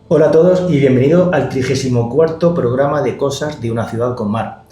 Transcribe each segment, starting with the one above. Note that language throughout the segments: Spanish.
Hola a todos y bienvenido al 34º programa de Cosas de una ciudad con mar.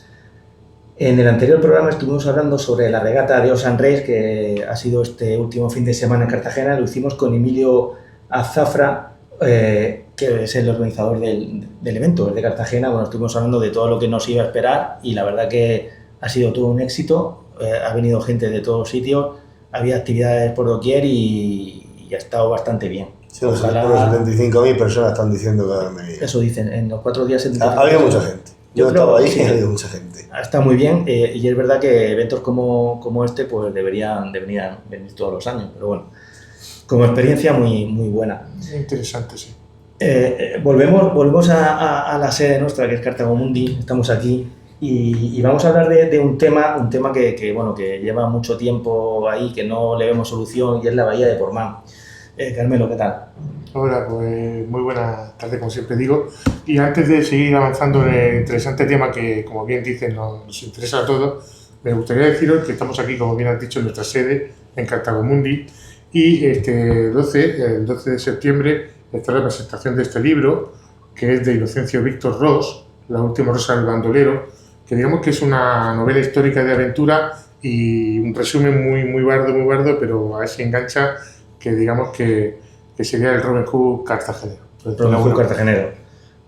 En el anterior programa estuvimos hablando sobre la regata de Ocean Race, que ha sido este último fin de semana en Cartagena. Lo hicimos con Emilio Azafra, que es el organizador del evento, de Cartagena. Bueno, estuvimos hablando de todo lo que nos iba a esperar y la verdad que ha sido todo un éxito. Ha venido gente de todos sitios, había actividades por doquier y ha estado bastante bien. Sí, unos 75.000 personas están diciendo que han venido. Eso dicen, en los 4 días... Había mucha gente. Yo estaba ahí y había mucha gente. Está muy bien y es verdad que eventos como este pues deberían venir todos los años, pero bueno, como experiencia muy buena. Interesante, sí. Volvemos a la sede nuestra, que es Cartago Mundi. Estamos aquí y vamos a hablar de un tema que lleva mucho tiempo ahí, que no le vemos solución, y es la bahía de Portmán. Carmelo, ¿qué tal? Hola, pues muy buena tarde, como siempre digo. Y antes de seguir avanzando en el interesante tema que, como bien dicen, nos interesa a todos, me gustaría deciros que estamos aquí, como bien has dicho, en nuestra sede, en Cartago Mundi, y el 12 de septiembre está la presentación de este libro, que es de Inocencio Víctor Ros, La última rosa del bandolero, que digamos que es una novela histórica de aventura y un resumen muy bardo, pero a ver si engancha, que digamos que sería el Robin Hood cartagenero. Robin Hood cartagenero.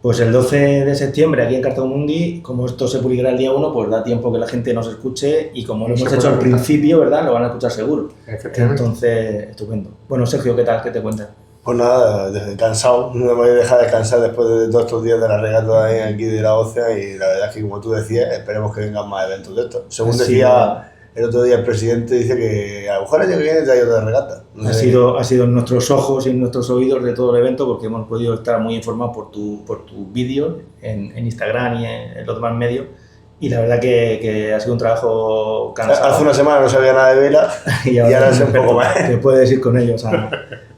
Pues el 12 de septiembre aquí en Cartago Mundi, como esto se publicará el día 1, pues da tiempo que la gente nos escuche y como lo hemos hecho al principio, ¿verdad? Lo van a escuchar seguro. Entonces, estupendo. Bueno, Sergio, ¿qué tal? ¿Qué te cuentas? Pues nada, cansado, no me voy a dejar descansar después de todos estos días de la regata aquí de la OCEA, y la verdad es que, como tú decías, esperemos que vengan más eventos de estos. Según decía el otro día el presidente, dice que a lo mejor el año que viene hay otra regata. No sé. Ha sido en nuestros ojos y en nuestros oídos de todo el evento, porque hemos podido estar muy informados por tu vídeo en Instagram y en los demás medios. Y la verdad que ha sido un trabajo cansado. Hace una semana no sabía nada de vela y ahora sé un poco más. Te puedes ir con ellos a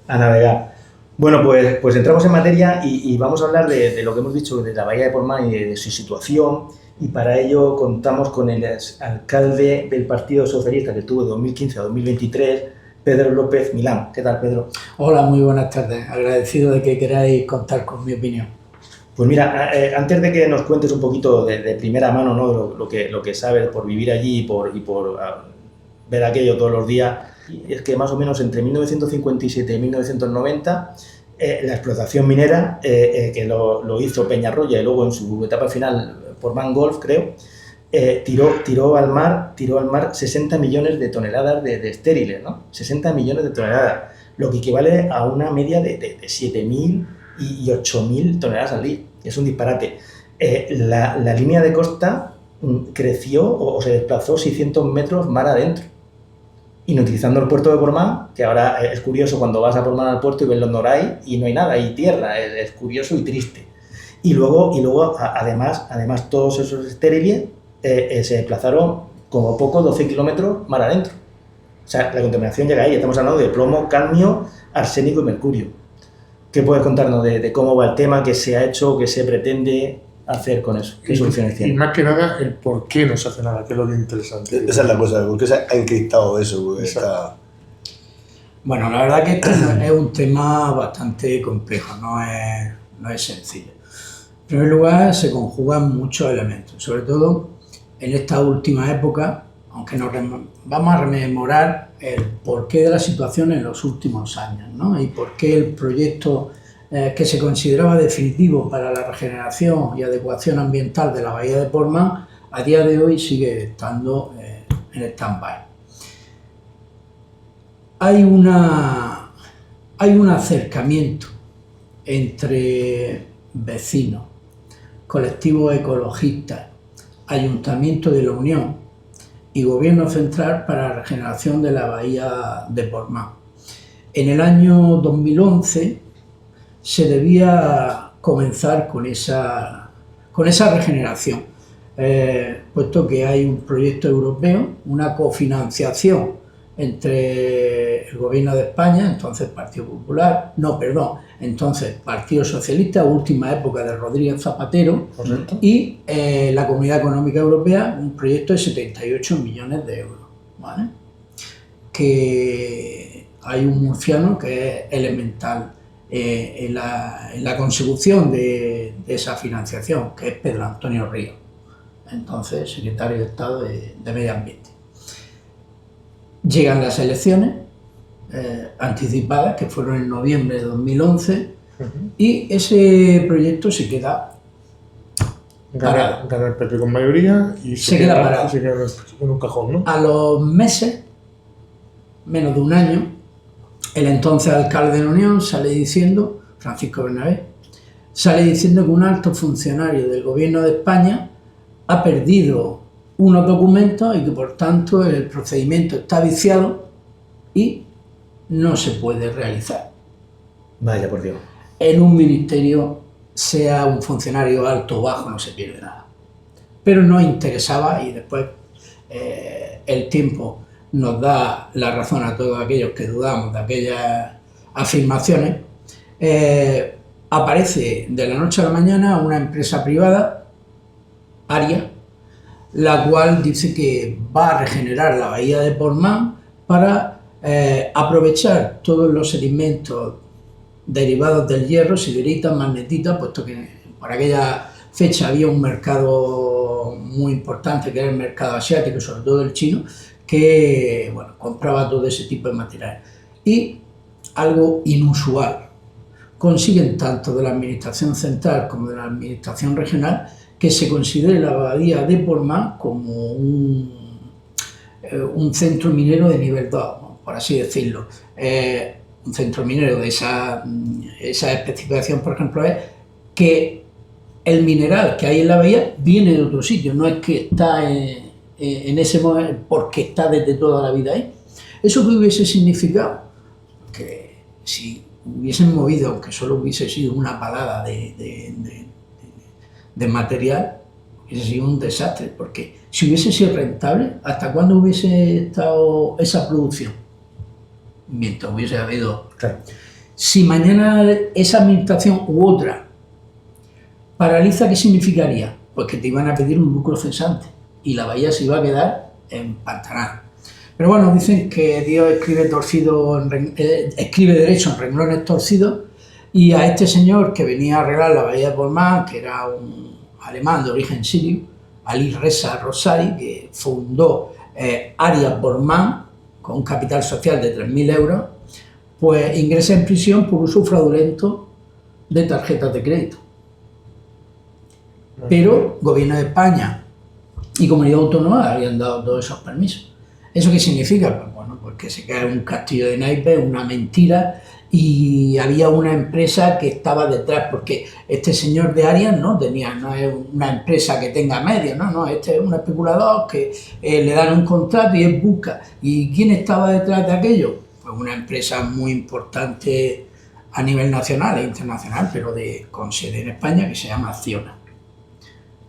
navegar. Bueno, pues entramos en materia y vamos a hablar de lo que hemos dicho, de la bahía de Portmán y de su situación. Y para ello contamos con el alcalde del Partido Socialista, que estuvo de 2015 a 2023, Pedro López Milán. ¿Qué tal, Pedro? Hola, muy buenas tardes. Agradecido de que queráis contar con mi opinión. Pues mira, antes de que nos cuentes un poquito de primera mano, ¿no? lo que sabes por vivir allí y por ver aquello todos los días, es que más o menos entre 1957 y 1990 la explotación minera, que lo hizo Peñarroya y luego en su etapa final Portmán Golf, creo, tiró al mar 60 millones de toneladas de estériles, ¿no? 60 millones de toneladas, lo que equivale a una media de 7.000 y 8.000 toneladas al día. Es un disparate. La línea de costa creció o se desplazó 600 metros mar adentro, inutilizando el puerto de Portmán, que ahora es curioso cuando vas a Portmán al puerto y ves los Noray y no hay nada, hay tierra, es curioso y triste. Y luego además todos esos estériles se desplazaron como poco 12 kilómetros mar adentro. O sea, la contaminación llega ahí. Estamos hablando de plomo, cadmio, arsénico y mercurio. ¿Qué puedes contarnos de cómo va el tema, qué se ha hecho, qué se pretende hacer con eso? ¿Qué soluciones tiene? Y más que nada, el por qué no se hace nada, que es lo interesante. Esa es la cosa, ¿por qué se ha encriptado eso? Bueno, la verdad que este es un tema bastante complejo, no es sencillo. En primer lugar, se conjugan muchos elementos, sobre todo en esta última época, aunque vamos a rememorar el porqué de la situación en los últimos años, ¿no? Y por qué el proyecto que se consideraba definitivo para la regeneración y adecuación ambiental de la bahía de Portmán a día de hoy sigue estando en stand-by. Hay un acercamiento entre vecinos, colectivos ecologistas, Ayuntamiento de la Unión y Gobierno Central para la regeneración de la bahía de Portmán. En el año 2011 se debía comenzar con esa regeneración, puesto que hay un proyecto europeo, una cofinanciación entre el Gobierno de España, entonces Partido Socialista, última época de Rodríguez Zapatero, ¿correcto? Y la Comunidad Económica Europea, un proyecto de 78 millones de euros, ¿vale? Que hay un murciano que es elemental en la consecución de esa financiación, que es Pedro Antonio Ríos, entonces secretario de Estado de Medio Ambiente. Llegan las elecciones anticipadas, que fueron en noviembre de 2011, y ese proyecto se queda parado. Gana el PP con mayoría y se queda parado. Se queda en un cajón, ¿no? A los meses, menos de un año, el entonces alcalde de la Unión sale diciendo, Francisco Bernabé, sale diciendo que un alto funcionario del gobierno de España ha perdido unos documentos y que por tanto el procedimiento está viciado y no se puede realizar. Vaya, por Dios. En un ministerio, sea un funcionario alto o bajo, no se pierde nada. Pero nos interesaba, y después el tiempo nos da la razón a todos aquellos que dudamos de aquellas afirmaciones, aparece de la noche a la mañana una empresa privada, Aria, la cual dice que va a regenerar la bahía de Portmán para aprovechar todos los sedimentos derivados del hierro, siderita, magnetita, puesto que por aquella fecha había un mercado muy importante, que era el mercado asiático, sobre todo el chino, que bueno, compraba todo ese tipo de material. Y algo inusual, consiguen tanto de la administración central como de la administración regional que se considere la bahía de Portmán como un centro minero de nivel 2, por así decirlo. Un centro minero de esa especificación, por ejemplo, es que el mineral que hay en la bahía viene de otro sitio, no es que está en ese momento porque está desde toda la vida ahí. ¿Eso qué hubiese significado? Que si hubiesen movido, aunque solo hubiese sido una palada de material, hubiese sido un desastre, porque si hubiese sido rentable, ¿hasta cuándo hubiese estado esa producción? Mientras hubiese habido... Claro. Si mañana esa administración u otra paraliza, ¿qué significaría? Pues que te iban a pedir un lucro cesante y la bahía se iba a quedar empantanada. Pero bueno, dicen que Dios escribe derecho en renglones torcidos, y a este señor que venía a arreglar la bahía de Portmán, que era un alemán de origen sirio, Ali Reza Rosari, que fundó Aria Portmán con un capital social de 3.000 euros, pues ingresa en prisión por uso fraudulento de tarjetas de crédito. Pero Gobierno de España y Comunidad Autónoma habían dado todos esos permisos. ¿Eso qué significa? Pues bueno, pues que se cae un castillo de naipes, una mentira, y había una empresa que estaba detrás, porque este señor de Arias no es una empresa que tenga medios, no, este es un especulador que le dan un contrato y él busca. ¿Y quién estaba detrás de aquello? Pues una empresa muy importante a nivel nacional e internacional, pero con sede en España, que se llama Acciona,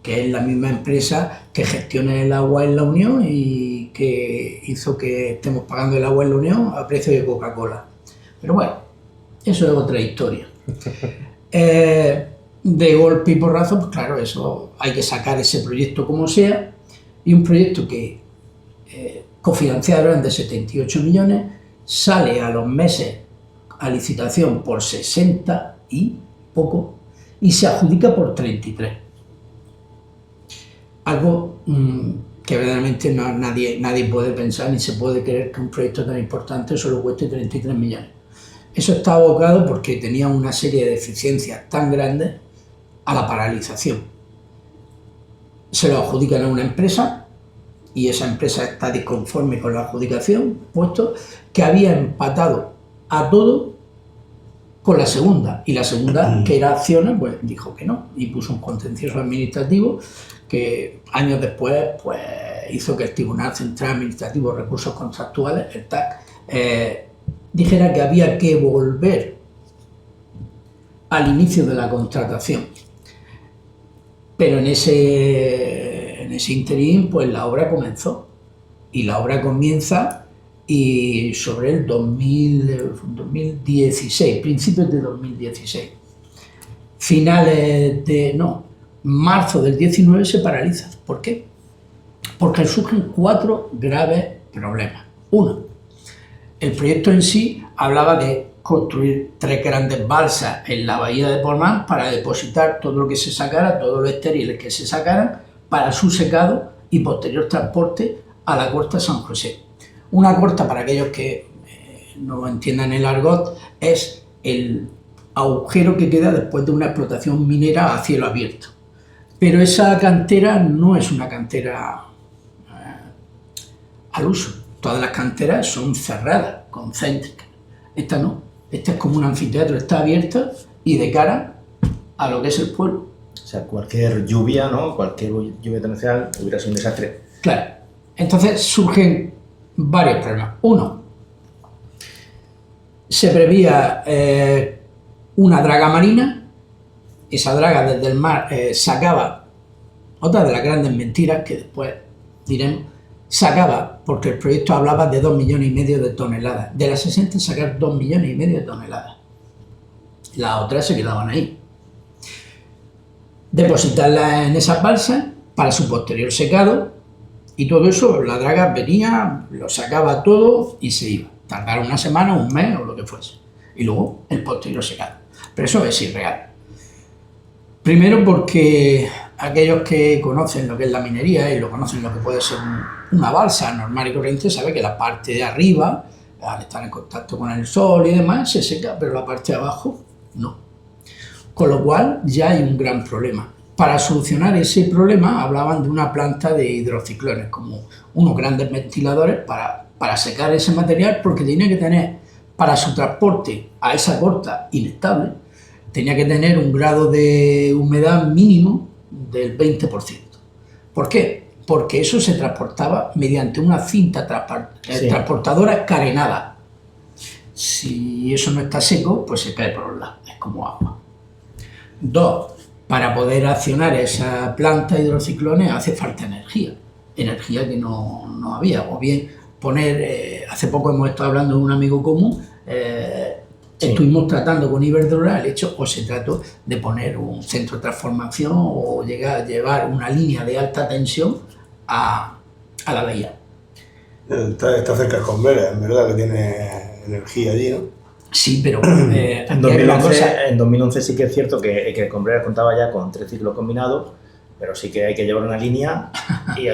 que es la misma empresa que gestiona el agua en la Unión y que hizo que estemos pagando el agua en la Unión a precio de Coca-Cola. Pero bueno, eso es otra historia. De golpe y porrazo, pues claro, eso hay que sacar ese proyecto como sea, y un proyecto que cofinanciaron de 78 millones, sale a los meses a licitación por 60 y poco, y se adjudica por 33. Algo que verdaderamente nadie puede pensar ni se puede creer que un proyecto tan importante solo cueste 33 millones. Eso está abocado porque tenía una serie de deficiencias tan grandes a la paralización. Se lo adjudican a una empresa y esa empresa está disconforme con la adjudicación, puesto que había empatado a todo con la segunda, y la segunda, que era Acciona, pues dijo que no, y puso un contencioso administrativo que años después pues hizo que el Tribunal Central Administrativo de Recursos Contractuales, el TAC, dijera que había que volver al inicio de la contratación. Pero en ese interín, pues la obra comenzó, y la obra comienza y sobre el 2016, principios de 2016, marzo del 19 se paraliza. ¿Por qué? Porque surgen 4 graves problemas. Uno, el proyecto en sí hablaba de construir 3 grandes balsas en la bahía de Portmán para depositar todo lo que se sacara, todos los estériles que se sacaran, para su secado y posterior transporte a la costa San José. Una costa, para aquellos que no entiendan el argot, es el agujero que queda después de una explotación minera a cielo abierto. Pero esa cantera no es una cantera al uso. Todas las canteras son cerradas, concéntricas. Esta no. Esta es como un anfiteatro, está abierta y de cara a lo que es el pueblo. O sea, cualquier lluvia, ¿no? Cualquier lluvia torrencial hubiera sido un desastre. Claro. Entonces surgen varios problemas. Uno, se prevía una draga marina. Esa draga desde el mar sacaba, otra de las grandes mentiras que después diremos, sacaba, porque el proyecto hablaba de 2,5 millones de toneladas. De las 60 sacar 2,5 millones de toneladas. Las otras se quedaban ahí. Depositarlas en esas balsas para su posterior secado, y todo eso, la draga venía, lo sacaba todo y se iba. Tardar una semana, un mes o lo que fuese. Y luego el posterior secado. Pero eso es irreal. Primero porque aquellos que conocen lo que es la minería y lo conocen lo que puede ser una balsa normal y corriente, saben que la parte de arriba, al estar en contacto con el sol y demás, se seca, pero la parte de abajo no. Con lo cual ya hay un gran problema. Para solucionar ese problema hablaban de una planta de hidrociclones, como unos grandes ventiladores para secar ese material, porque tenía que tener, para su transporte a esa costa inestable, tenía que tener un grado de humedad mínimo del 20%. ¿Por qué? Porque eso se transportaba mediante una cinta transportadora carenada. Si eso no está seco, pues se cae por los lados, es como agua. 2. Para poder accionar esa planta de hidrociclones hace falta energía que no había. O bien poner, hace poco hemos estado hablando de un amigo común, estuvimos tratando con Iberdrola el hecho, o se trató de poner un centro de transformación o llevar una línea de alta tensión a la bahía. Está cerca de Convera, en verdad, que tiene energía allí, ¿no? Sí, pero en 2011 sí que es cierto que Convera contaba ya con 3 ciclos combinados, pero sí que hay que llevar una línea y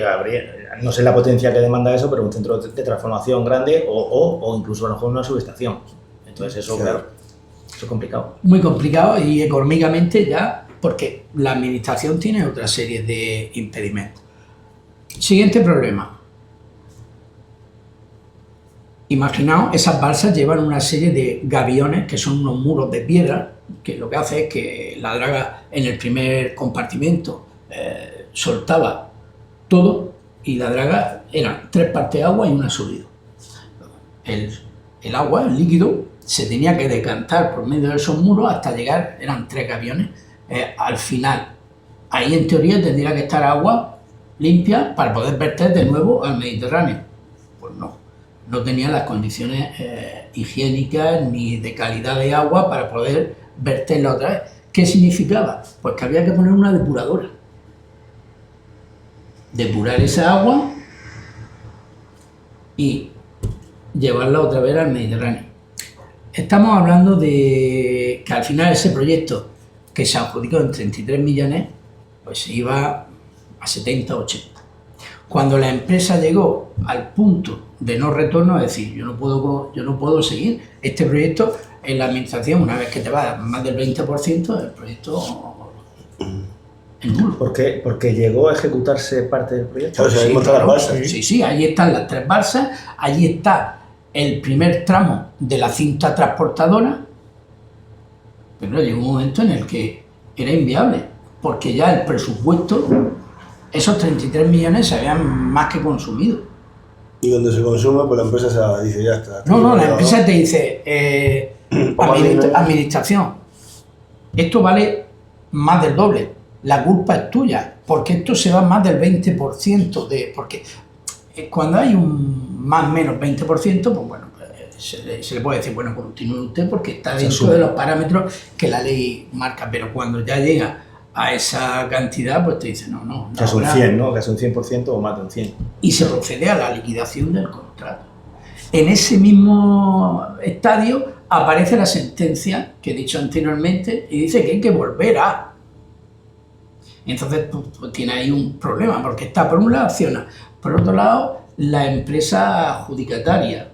no sé la potencia que demanda eso, pero un centro de transformación grande o incluso a lo mejor una subestación. Entonces eso, claro, eso es complicado. Muy complicado, y económicamente ya, porque la administración tiene otra serie de impedimentos. Siguiente problema. Imaginaos, esas balsas llevan una serie de gaviones, que son unos muros de piedra, que lo que hace es que la draga en el primer compartimento soltaba todo, y la draga eran 3 partes agua y una sólido. El agua, el líquido, se tenía que decantar por medio de esos muros hasta llegar, eran 3 gaviones, al final. Ahí en teoría tendría que estar agua limpia para poder verter de nuevo al Mediterráneo. Pues no tenían las condiciones higiénicas ni de calidad de agua para poder verterla otra vez. ¿Qué significaba? Pues que había que poner una depuradora. Depurar esa agua y llevarla otra vez al Mediterráneo. Estamos hablando de que al final ese proyecto, que se adjudicó en 33 millones, pues se iba a 70 o 80. Cuando la empresa llegó al punto de no retorno, es decir, yo no puedo seguir este proyecto, en la administración, una vez que te va más del 20%, el proyecto es nulo. ¿Por qué? Porque llegó a ejecutarse parte del proyecto. Claro, sí, claro, las balsas. Sí, allí están las 3 balsas, allí está el primer tramo de la cinta transportadora, pero llegó un momento en el que era inviable, porque ya el presupuesto, esos 33 millones se habían más que consumido. Y cuando se consume, pues la empresa se dice, ya está. No, la empresa te dice, administración, esto vale más del doble, la culpa es tuya, porque esto se va más del 20%, porque cuando hay un más o menos 20%, pues bueno, se le puede decir, bueno, continúe usted porque está dentro de los parámetros que la ley marca, pero cuando ya llega a esa cantidad, pues te dice, no. Que es un 100, ¿no? Que es un 100% o más de un 100. Y se procede a la liquidación del contrato. En ese mismo estadio aparece la sentencia que he dicho anteriormente y dice que hay que volver a. Y entonces pues tiene ahí un problema, porque está por un lado Acciona, por otro lado la empresa adjudicataria,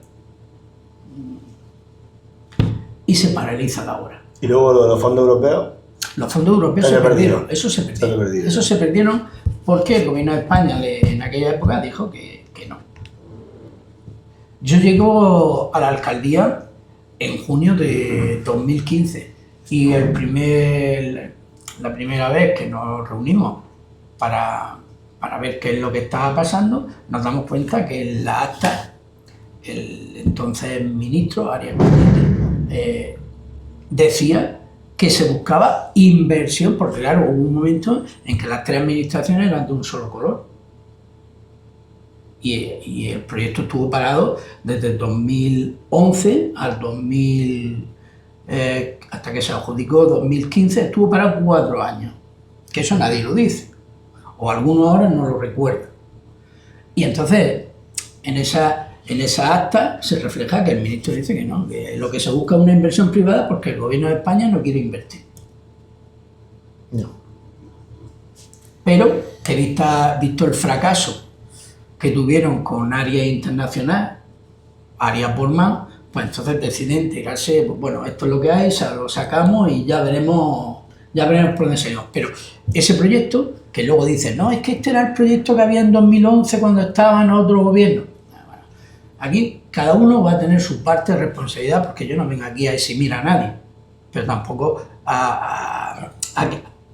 y se paraliza la obra. Y luego lo de los fondos europeos. Los fondos europeos se perdieron, eso se perdieron. Eso se perdieron porque el gobierno de España en aquella época dijo que no. Yo llego a la alcaldía en junio de 2015 y la primera vez que nos reunimos para ver qué es lo que estaba pasando, nos damos cuenta que en la acta el entonces ministro Arias Cañete decía que se buscaba inversión, porque claro, hubo un momento en que las 3 administraciones eran de un solo color. Y el proyecto estuvo parado desde el 2011 al 2000, hasta que se adjudicó 2015, estuvo parado 4 años. Que eso nadie lo dice, o algunos ahora no lo recuerdan. Y entonces, en esa acta se refleja que el ministro dice que no, que lo que se busca es una inversión privada porque el gobierno de España no quiere invertir. No. Pero que visto el fracaso que tuvieron con Arias Internacional, Arias Portmán, pues entonces deciden tirarse, pues bueno, esto es lo que hay, lo sacamos y ya veremos por dónde salimos. Pero ese proyecto, que luego dicen, no, es que este era el proyecto que había en 2011 cuando estaba en otro gobierno. Aquí cada uno va a tener su parte de responsabilidad, porque yo no vengo aquí a eximir a nadie, pero tampoco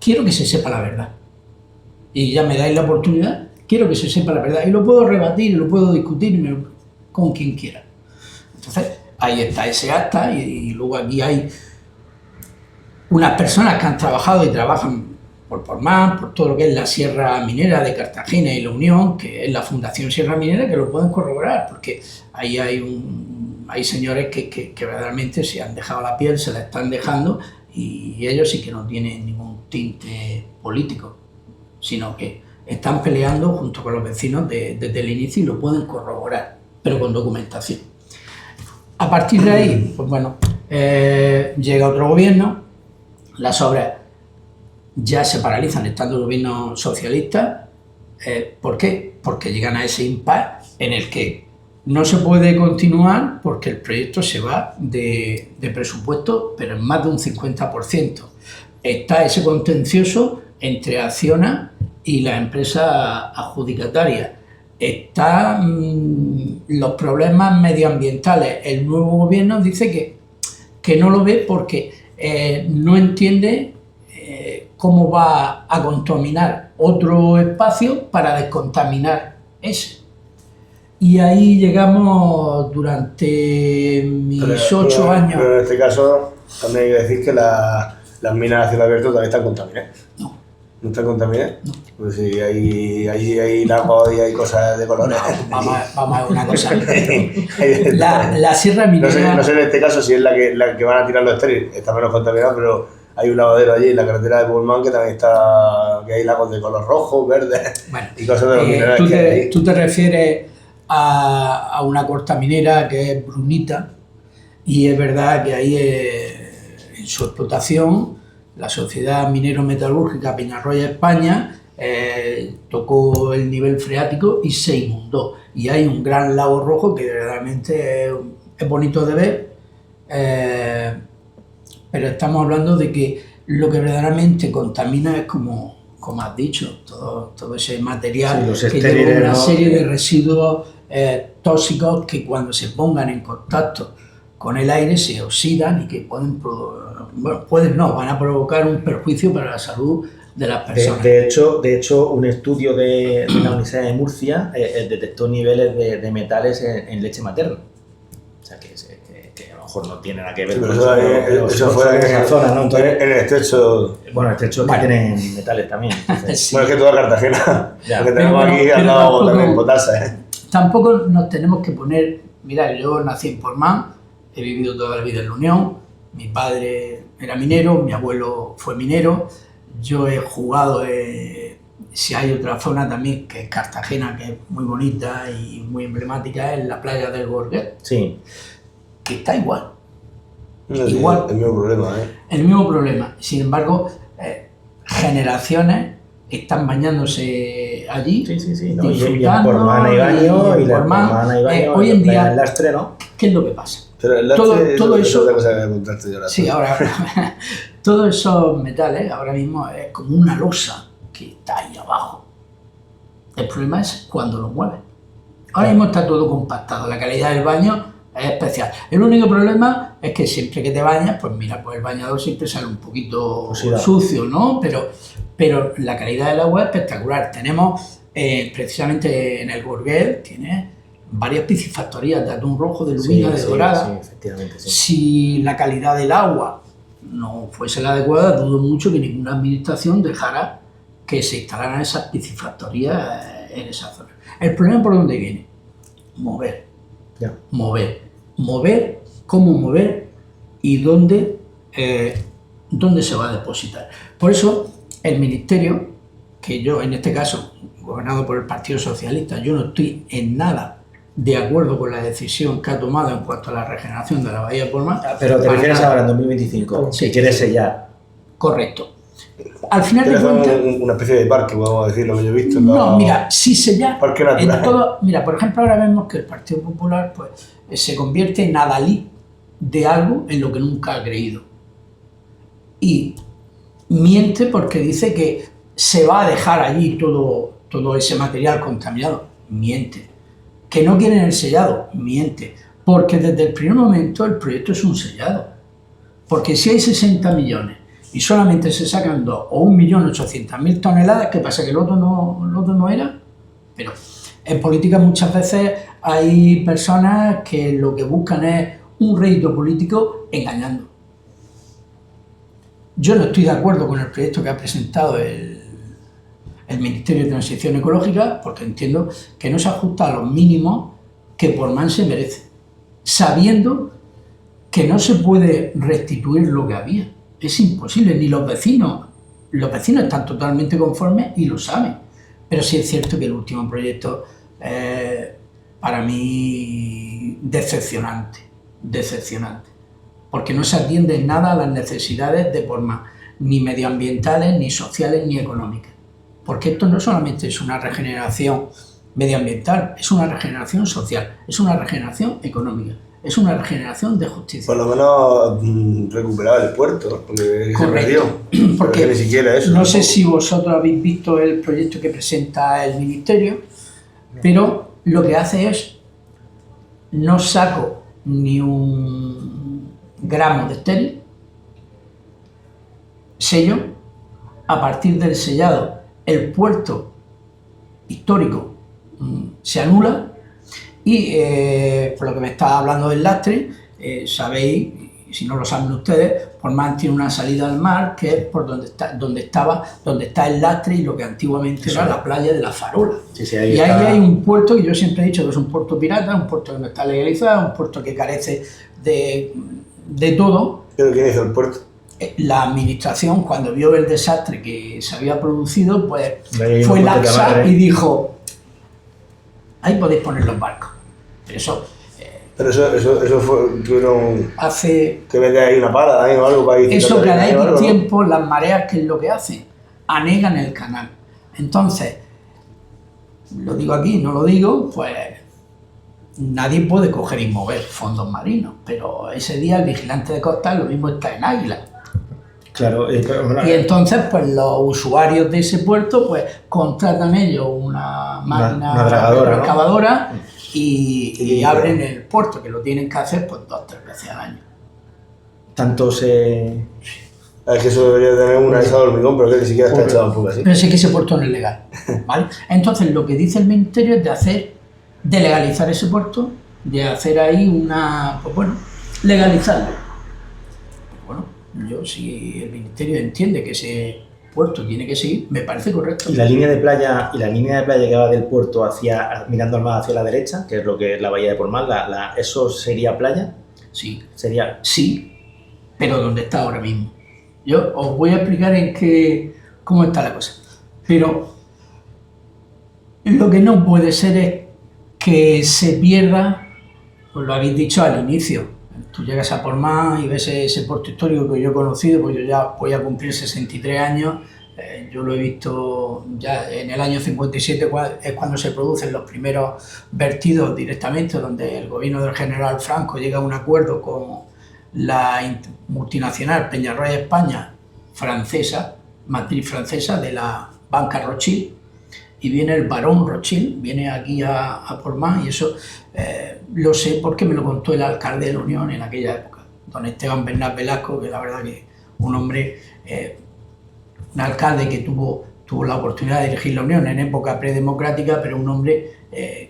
quiero que se sepa la verdad. Y ya me dais la oportunidad, quiero que se sepa la verdad. Y lo puedo rebatir, y lo puedo discutir con quien quiera. Entonces, ahí está ese acta, y luego aquí hay unas personas que han trabajado y trabajan por Portmán, por todo lo que es la Sierra Minera de Cartagena y La Unión, que es la Fundación Sierra Minera, que lo pueden corroborar, porque ahí hay señores que verdaderamente se han dejado la piel, se la están dejando, y ellos sí que no tienen ningún tinte político, sino que están peleando junto con los vecinos desde el inicio y lo pueden corroborar, pero con documentación. A partir de ahí, pues bueno, llega otro gobierno, las obras ya se paralizan estando el gobierno socialista. ¿Por qué? Porque llegan a ese impasse en el que no se puede continuar porque el proyecto se va de presupuesto, pero en más de un 50%. Está ese contencioso entre Acciona y la empresa adjudicataria. Están los problemas medioambientales. El nuevo gobierno dice que no lo ve porque no entiende cómo va a contaminar otro espacio para descontaminar ese. Y ahí llegamos durante mis 8 años. Pero en este caso también hay que decir que las minas a cielo abierto también están contaminadas. No. ¿No están contaminadas? No. Pues sí, hay lagos y hay cosas de colores. No, vamos a ver una cosa. La Sierra Minera... No sé en este caso si es la que van a tirar los estériles, está menos contaminada, pero hay un lavadero allí en la carretera de Portmán que también que hay lagos de color rojo, verde, bueno, y cosas de los minerales. Tú te refieres a una corta minera que es Brunita, y es verdad que ahí en su explotación la Sociedad Minero-Metalúrgica Peñarroya España tocó el nivel freático y se inundó, y hay un gran lago rojo que verdaderamente es bonito de ver, pero estamos hablando de que lo que verdaderamente contamina es como has dicho, todo ese material, sí, que lleva una serie de residuos tóxicos que cuando se pongan en contacto con el aire se oxidan y que van a provocar un perjuicio para la salud de las personas. De hecho, un estudio de la Universidad de Murcia detectó niveles de metales en leche materna. O sea, que a lo mejor no tiene nada que ver con eso fue en esa zona, ¿no? Entonces, en el estrecho. Bueno, el estrecho que tienen metales también. Sí. Bueno, es que toda Cartagena, porque tenemos aquí al lado también Potasa. Tampoco nos tenemos que poner. Mirad, yo nací en Portmán, he vivido toda la vida en La Unión, mi padre era minero, mi abuelo fue minero, yo he jugado, si hay otra zona también que es Cartagena, que es muy bonita y muy emblemática, es la playa del Gorguet. Sí. Que está igual. Igual, el mismo problema, ¿eh? el mismo problema. Sin embargo, generaciones están bañándose allí, Sí, ¿no? Y disfrutando. por Mana y Baño, y la Portmán. y Baño, Hoy en día, el lastre, ¿no? ¿qué es lo que pasa? Pero el lastre Todo es eso- otra cosa que voy a contarte yo ahora. Sí, ahora, todos esos metales ahora mismo es como una losa que está ahí abajo. El problema es cuando lo mueves. Ahora mismo está todo compactado, la calidad del baño es especial. El único problema es que siempre que te bañas, pues mira, pues el bañador siempre sale un poquito Oxidado. sucio, ¿no? Pero la calidad del agua es espectacular. Tenemos, precisamente en el Gorguel, tiene varias piscifactorías de atún rojo, de lubina, de dorada. Sí, efectivamente, sí. Si la calidad del agua no fuese la adecuada, dudo mucho que ninguna administración dejara que se instalaran esas piscifactorías en esa zona. ¿El problema por dónde viene? Mover. Ya. Mover, cómo mover y dónde se va a depositar. Por eso, el ministerio, que yo en este caso, gobernado por el Partido Socialista, yo no estoy en nada de acuerdo con la decisión que ha tomado en cuanto a la regeneración de la Bahía de Portmán. Pero te Para refieres nada. ahora en 2025, Sí. si quieres sellar. Correcto. Al final de Tienes cuentas, una especie de parque, vamos a decir, lo que yo he visto. no, mira, si se ya Parque natural. en todo, mira, por ejemplo, ahora vemos que el Partido Popular pues se convierte en adalid de algo en lo que nunca ha creído. Y miente porque dice que se va a dejar allí todo ese material contaminado. Miente. Que no quieren el sellado. Miente. Porque desde el primer momento el proyecto es un sellado. Porque si hay 60 millones y solamente se sacan 2 o 1.800.000 toneladas, ¿qué pasa? ¿Que el otro no era? Pero en política muchas veces hay personas que lo que buscan es un rédito político engañando. Yo no estoy de acuerdo con el proyecto que ha presentado el Ministerio de Transición Ecológica porque entiendo que no se ajusta a los mínimos que Portmán se merece, sabiendo que no se puede restituir lo que había. Es imposible, ni los vecinos están totalmente conformes y lo saben. Pero sí es cierto que el último proyecto para mí decepcionante, porque no se atiende en nada a las necesidades de Portmán, ni medioambientales, ni sociales, ni económicas. Porque esto no solamente es una regeneración medioambiental, es una regeneración social, es una regeneración económica, es una regeneración de justicia. Por lo menos recuperar el puerto, ¿no? Porque se perdió. Porque Pero ni siquiera eso. no sé si vosotros habéis visto el proyecto que presenta el Ministerio, pero lo que hace es, no saco ni un gramo de estéril, sello, a partir del sellado el puerto histórico se anula y por lo que me estaba hablando del lastre, sabéis, si no lo saben ustedes, Portmán tiene una salida al mar que es por donde está el lastre y lo que antiguamente era la playa de la Farola. Sí, Y ahí hay un puerto que yo siempre he dicho que es un puerto pirata, un puerto que no está legalizado, un puerto que carece de todo. ¿Pero quién hizo el puerto? La administración, cuando vio el desastre que se había producido, pues Ahí hay fue un puerto que laxa amarre. y dijo, ahí podéis poner los barcos. Pero eso fue, tuvieron Hace que meter ahí una pala ahí o algo para ir eso quitando cada arena, X ¿no? tiempo, las mareas, ¿qué es lo que hacen? Anegan el canal. Entonces, lo digo aquí, no lo digo, pues nadie puede coger y mover fondos marinos, pero ese día el vigilante de costa lo mismo está en Águila. Claro, pero, bueno, Y entonces, pues los usuarios de ese puerto, pues contratan ellos una máquina una dragadora, ¿no? excavadora y Y abren el puerto, que lo tienen que hacer pues 2 o 3 veces al año. tanto se... Es que eso debería tener una esa de hormigón, pero que ni siquiera está echado un poco así. Pero sí que ese puerto no es legal, ¿vale? Entonces, lo que dice el Ministerio es de legalizar ese puerto, de hacer ahí legalizarlo. Bueno, yo si el Ministerio entiende que ese puerto tiene que seguir, me parece correcto. Y la línea de playa que va del puerto mirando al mar hacia la derecha, que es lo que es la bahía de Portmán, ¿eso sería playa? Sí, Sería... sí, pero ¿dónde está ahora mismo? Yo os voy a explicar cómo está la cosa. Pero lo que no puede ser es que se pierda, pues lo habéis dicho al inicio, Tú llegas a Portmán y ves ese puerto histórico que yo he conocido, pues yo ya voy a cumplir 63 años, yo lo he visto ya en el año 57, es cuando se producen los primeros vertidos directamente, donde el gobierno del general Franco llega a un acuerdo con la multinacional Peñarroya España francesa, matriz francesa de la banca Rothschild, y viene el barón Rothschild, viene aquí a Portmán, y eso lo sé porque me lo contó el alcalde de la Unión en aquella época, don Esteban Bernat Velasco, que la verdad que un hombre, un alcalde que tuvo la oportunidad de dirigir la Unión en época predemocrática, pero un hombre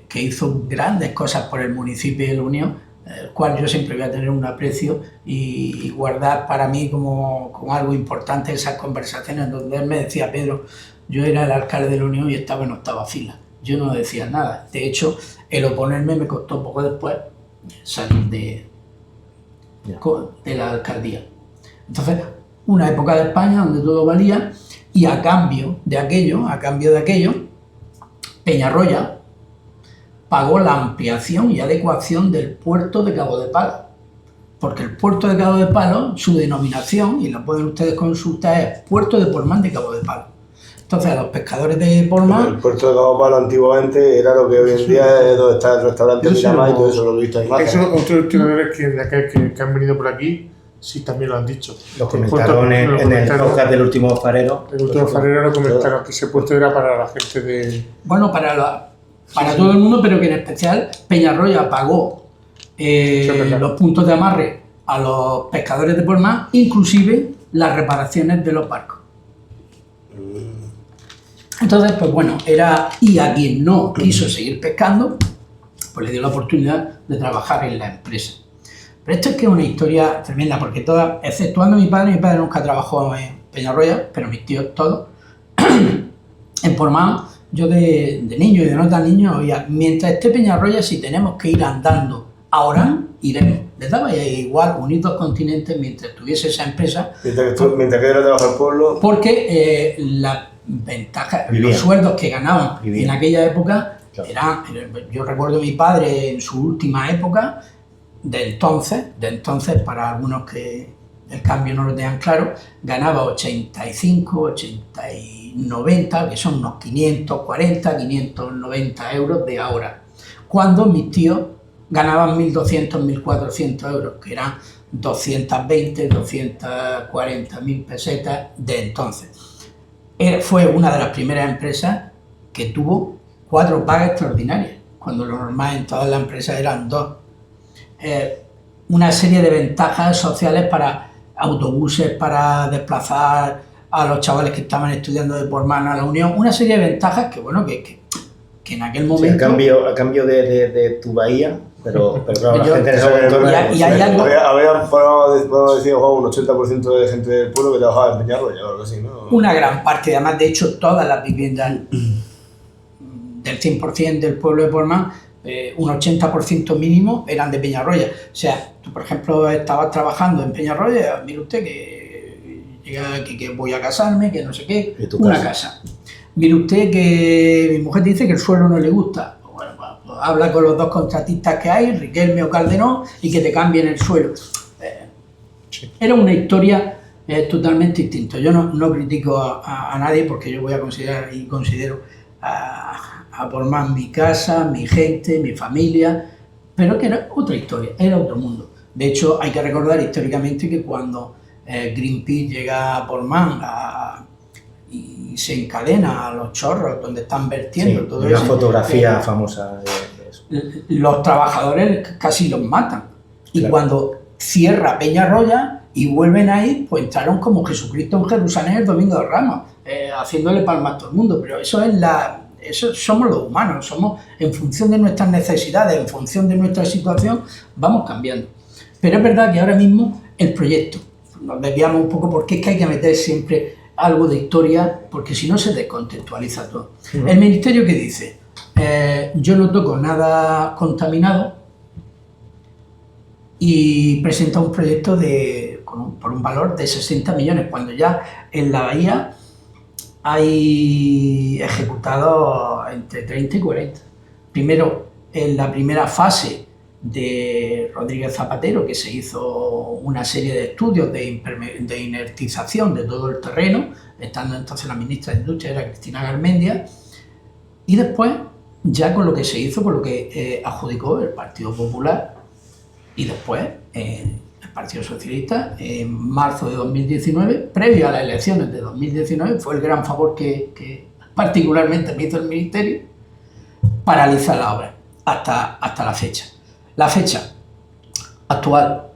que hizo grandes cosas por el municipio de la Unión, el cual yo siempre voy a tener un aprecio y guardar para mí como algo importante esas conversaciones donde él me decía: Pedro, yo era el alcalde de la Unión y estaba en 8ª fila, yo no decía nada. De hecho, el oponerme me costó poco después salir de la alcaldía. Entonces, una época de España donde todo valía, y a cambio de aquello, Peñarroya pagó la ampliación y adecuación del puerto de Cabo de Palos, porque el puerto de Cabo de Palos, su denominación, y lo pueden ustedes consultar, es Puerto de Portmán de Cabo de Palos. Entonces, a los pescadores de Portmán... El puerto de Cabo de Palos antiguamente era lo que hoy en día es donde está el restaurante Miramar y todo eso, lo he visto en imágenes. Eso, otros historiadores que han venido por aquí sí también lo han dicho. Lo comentaron en el podcast del último farero. El último farero lo comentaron, que ese puerto era para la gente de... Bueno, para todo el mundo, pero que en especial Peñarroya pagó los puntos de amarre a los pescadores de Portmán, inclusive las reparaciones de los barcos. Entonces, pues bueno, y a quien no quiso seguir pescando, pues le dio la oportunidad de trabajar en la empresa. Pero esto es que es una historia tremenda, porque todas, exceptuando mi padre nunca trabajó en Peñarroya, pero mis tíos todos, en Portmán, yo de niño y de no tan niño oía: mientras esté Peñarroya, si tenemos que ir andando a Orán, iremos. Les daba igual unir dos continentes mientras tuviese esa empresa. Mientras que era trabajar el pueblo. Porque la ventaja, los sueldos que ganaban en aquella época, claro, eran, yo recuerdo a mi padre en su última época, de entonces, para algunos que el cambio no lo tengan claro, ganaba 85, 90, que son unos 540, 590 euros de ahora, cuando mis tíos ganaban 1.200, 1.400 euros, que eran 220, 240.000 pesetas de entonces. Fue una de las primeras empresas que tuvo 4 pagas extraordinarias, cuando lo normal en todas las empresas eran 2. Una serie de ventajas sociales para autobuses, para desplazar a los chavales que estaban estudiando de Portmán a la Unión, una serie de ventajas que bueno, que en aquel momento... Sí, a cambio de tu bahía, pero claro, la gente en ese momento... Había, podemos decir, un 80% de gente del pueblo que trabajaba en Peñarroya o algo así, ¿no? Una gran parte, además, de hecho, todas las viviendas del 100% del pueblo de Portmán, un 80% mínimo eran de Peñarroya. O sea, tú, por ejemplo, estabas trabajando en Peñarroya, mire usted que voy a casarme, que no sé qué, una casa. Mire usted que mi mujer dice que el suelo no le gusta. Bueno, pues habla con los 2 contratistas que hay, Riquelme o Calderón, y que te cambien el suelo. Era una historia totalmente distinta. Yo no critico a nadie, porque yo voy a considerar y considero a Portmán mi casa, mi gente, mi familia, pero que era otra historia, era otro mundo. De hecho, hay que recordar históricamente que cuando Greenpeace llega a Portmán y se encadena a los chorros donde están vertiendo todo eso. Una fotografía famosa de eso. Los trabajadores casi los matan. Y claro, cuando cierra Peñarroya y vuelven ahí, pues entraron como Jesucristo en Jerusalén el Domingo de Ramos, haciéndole palmas a todo el mundo. Pero eso somos los humanos, somos en función de nuestras necesidades, en función de nuestra situación, vamos cambiando. Pero es verdad que ahora mismo el proyecto, nos desviamos un poco porque es que hay que meter siempre algo de historia, porque si no se descontextualiza todo. El ministerio, ¿qué dice? Yo no toco nada contaminado, y presenta un proyecto por un valor de 60 millones, cuando ya en la bahía hay ejecutados entre 30 y 40. Primero, en la primera fase de Rodríguez Zapatero, que se hizo una serie de estudios de inertización de todo el terreno, estando entonces la ministra de Industria, era Cristina Garmendia, y después ya con lo que se hizo, con lo que adjudicó el Partido Popular y después el Partido Socialista en marzo de 2019, previo a las elecciones de 2019, fue el gran favor que particularmente me hizo el Ministerio, paralizar la obra hasta la fecha. La fecha actual,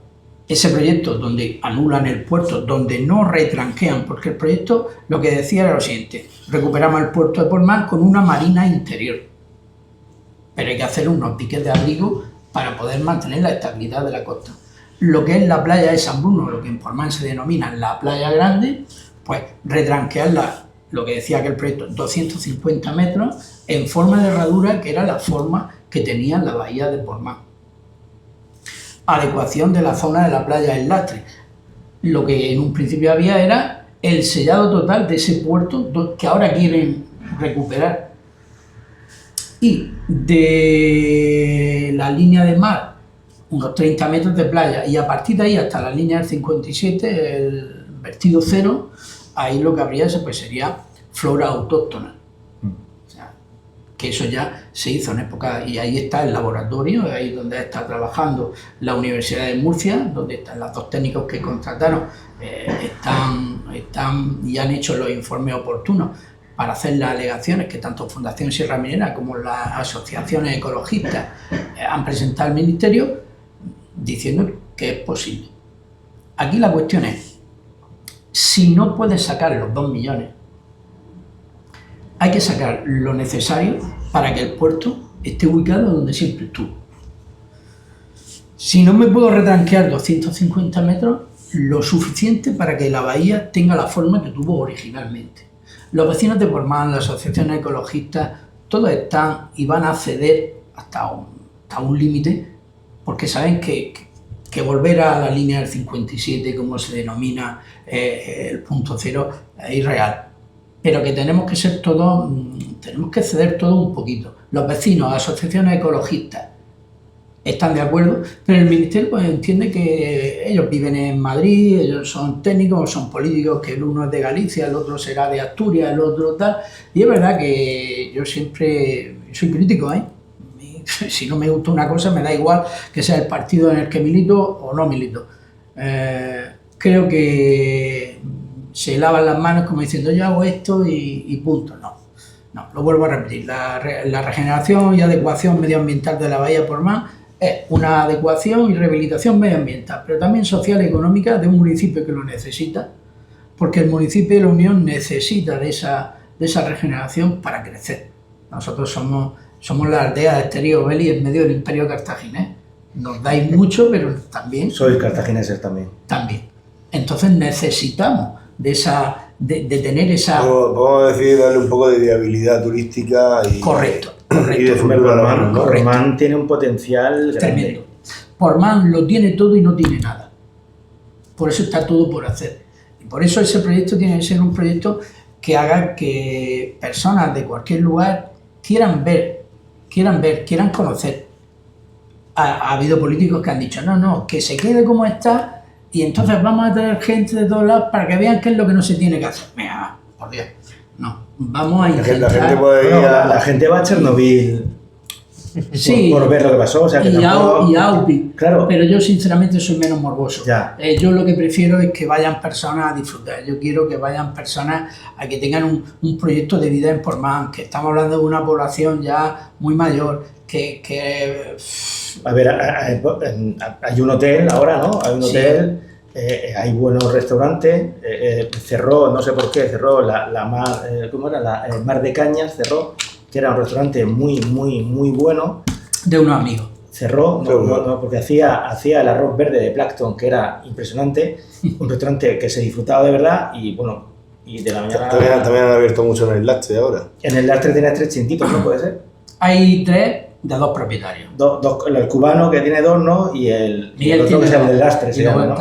ese proyecto donde anulan el puerto, donde no retranquean, porque el proyecto lo que decía era lo siguiente: recuperamos el puerto de Portmán con una marina interior, pero hay que hacer unos piques de abrigo para poder mantener la estabilidad de la costa. Lo que es la playa de San Bruno, lo que en Portmán se denomina la playa grande, pues retranquearla, lo que decía aquel proyecto, 250 metros en forma de herradura, que era la forma que tenía la bahía de Portmán. Adecuación de la zona de la playa del Lastre. Lo que en un principio había era el sellado total de ese puerto que ahora quieren recuperar. Y de la línea de mar, unos 30 metros de playa, y a partir de ahí hasta la línea del 57, el vertido cero, ahí lo que habría pues sería flora autóctona. O sea, que eso ya se hizo en época, y ahí está el laboratorio, ahí donde está trabajando la Universidad de Murcia, donde están los dos técnicos que contrataron, están y han hecho los informes oportunos para hacer las alegaciones que tanto Fundación Sierra Minera como las asociaciones ecologistas han presentado al Ministerio, diciendo que es posible. Aquí la cuestión es, si no puedes sacar los 2 millones, hay que sacar lo necesario para que el puerto esté ubicado donde siempre estuvo. Si no me puedo retranquear 250 metros, lo suficiente para que la bahía tenga la forma que tuvo originalmente. Los vecinos de Portmán, las asociaciones ecologistas, todos están y van a ceder hasta un límite, porque saben que volver a la línea del 57, como se denomina el punto cero, es irreal. Pero que tenemos que ser todos, tenemos que ceder todo un poquito. Los vecinos, asociaciones ecologistas, están de acuerdo, pero el Ministerio pues entiende que ellos viven en Madrid, ellos son técnicos, son políticos, que el uno es de Galicia, el otro será de Asturias, el otro tal, y es verdad que yo siempre soy crítico, ¿eh? Si no me gusta una cosa, me da igual que sea el partido en el que milito o no milito. Creo que se lavan las manos como diciendo yo hago esto y punto. No, lo vuelvo a repetir. La regeneración y adecuación medioambiental de la bahía de Portmán es una adecuación y rehabilitación medioambiental, pero también social y económica de un municipio que lo necesita, porque el municipio de La Unión necesita de esa regeneración para crecer. Nosotros somos la aldea de Esterio Belli en medio del Imperio Cartaginés. Nos dais mucho, pero también... Sois cartagineses también. También. Entonces necesitamos de tener esa... Vamos a decir, darle un poco de viabilidad turística y... Correcto. Y de futuro a la mano, ¿no? Portmán tiene un potencial grande. Tremendo. Portmán lo tiene todo y no tiene nada. Por eso está todo por hacer. Y por eso ese proyecto tiene que ser un proyecto que haga que personas de cualquier lugar quieran ver, quieran conocer. Ha habido políticos que han dicho, no, que se quede como está y entonces vamos a tener gente de todos lados para que vean qué es lo que no se tiene que hacer. Mira, por Dios, no, vamos a intentar... La gente va a Chernobyl sí, por ver lo que pasó, o sea que y a Aupi, claro. Pero yo sinceramente soy menos morboso. Ya. Yo lo que prefiero es que vayan personas a disfrutar. Yo quiero que vayan personas a que tengan un proyecto de vida en Portmán, que estamos hablando de una población ya muy mayor, que a ver, hay un hotel ahora, ¿no? Hay un hotel, hay buenos restaurantes, cerró, no sé por qué, cerró la mar, ¿cómo era? El Mar de Cañas cerró, que era un restaurante muy bueno. De unos amigos. Cerró, no, porque hacía el arroz verde de Plankton, que era impresionante, un restaurante que se disfrutaba de verdad y bueno, y de la mañana... También han abierto mucho en el Lastre ahora. En el Lastre tiene 3 chintitos, ¿no puede ser? Hay 3 de 2 propietarios. El cubano que tiene 2, ¿no? Y el otro que es el del Lastre, se llama, ¿no?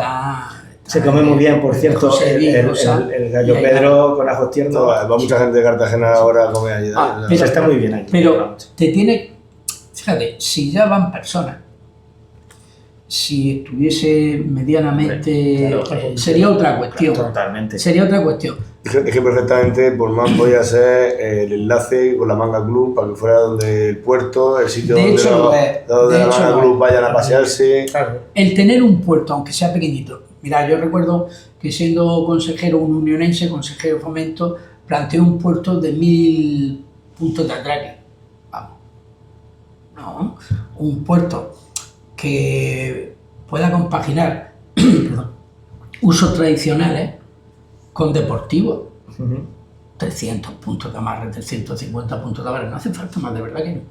Se come muy bien, por cierto, el gallo Pedro con ajos tiernos. Va mucha gente de Cartagena ahora a comer allí. Pero está muy bien aquí. Pero te tiene... Fíjate, si ya van personas si estuviese medianamente... Claro, sería otra cuestión. Totalmente. Sería otra cuestión. Es que perfectamente Portmán podía ser el enlace con la Manga Club para que fuera donde el puerto, el sitio De donde, hecho, donde la hecho, Manga Club vayan a pasearse. Claro. El tener un puerto, aunque sea pequeñito. Mira, yo recuerdo que siendo consejero, un unionense, consejero de fomento, planteó un puerto de 1000 puntos de atraque. Vamos. No, un puerto que pueda compaginar perdón, usos tradicionales con deportivos. 300 puntos de amarre, 350 puntos de amarre, no hace falta más, de verdad que no.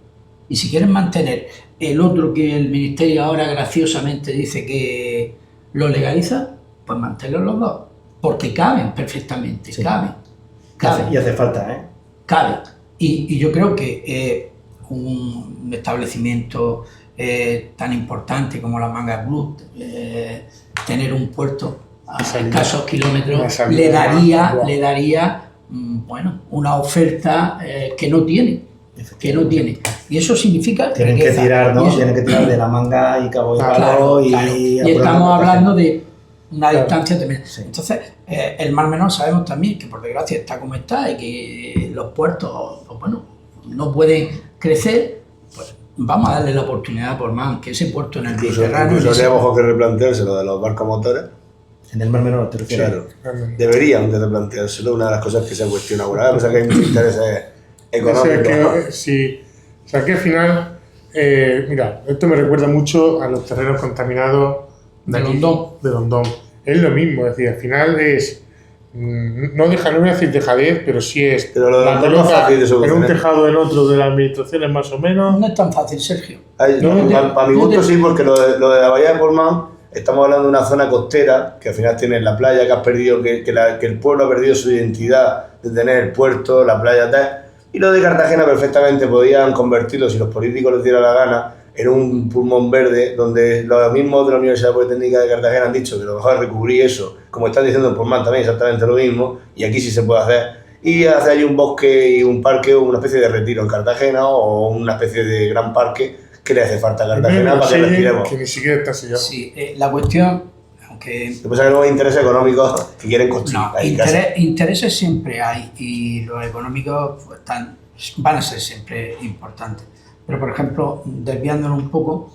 Y si quieren mantener el otro que el Ministerio ahora graciosamente dice que lo legaliza, pues manténlos los dos, porque caben perfectamente, Sí. caben. Y hace falta, ¿eh? Caben. Y yo creo que un establecimiento tan importante como la Manga Club, tener un puerto a escasos kilómetros, le daría bueno, una oferta que no tiene. Y eso significa Tienen riqueza. que tirar, ¿no? Y eso- Tienen que tirar de la manga y cabo y palo Claro, y... claro. Y apurar estamos la hablando de una Claro. distancia tremenda. Sí. Entonces, el Mar Menor sabemos también que por desgracia está como está y que los puertos, pues, bueno, no pueden crecer. Pues vamos a darle la oportunidad a Portmán, que ese puerto en el Mediterráneo... Incluso ese- habría que replantearse lo de los barcos motores. En el Mar Menor, te refieres. Claro. Deberían de replanteárselo, una de las cosas que se cuestiona ahora. A pesar que hay muchos intereses O sea, económicos. que, sí. O sea, que al final, mira, esto me recuerda mucho a los terrenos contaminados De aquí, Londón. de Londón. Es lo mismo, es decir, al final es, no voy a decir dejadez, pero sí es Pero lo de la Londón no es pelota fácil de en un solucionar. tejado en otro de las administraciones más o menos. No es tan fácil, Sergio. Para mi gusto sí, porque lo de la bahía de Portmán, estamos hablando de una zona costera que al final tiene la playa, que has perdido, que el pueblo ha perdido su identidad de tener el puerto, la playa, tal. Y lo de Cartagena perfectamente podían convertirlo, si los políticos les diera la gana, en un pulmón verde, donde los mismos de la Universidad Politécnica de Cartagena han dicho que lo mejor es recubrir eso, como están diciendo en Portmán también exactamente lo mismo, y aquí sí se puede hacer, y hacer allí un bosque y un parque o una especie de retiro en Cartagena o una especie de gran parque que le hace falta a Cartagena para que respiremos. Que ni siquiera está sellado. Sí, la cuestión, aunque... Lo que pasa es que luego hay intereses económicos que quieren construir. No, ahí casa. intereses siempre hay y los económicos pues, van a ser siempre importantes. Pero, por ejemplo, desviándolo un poco,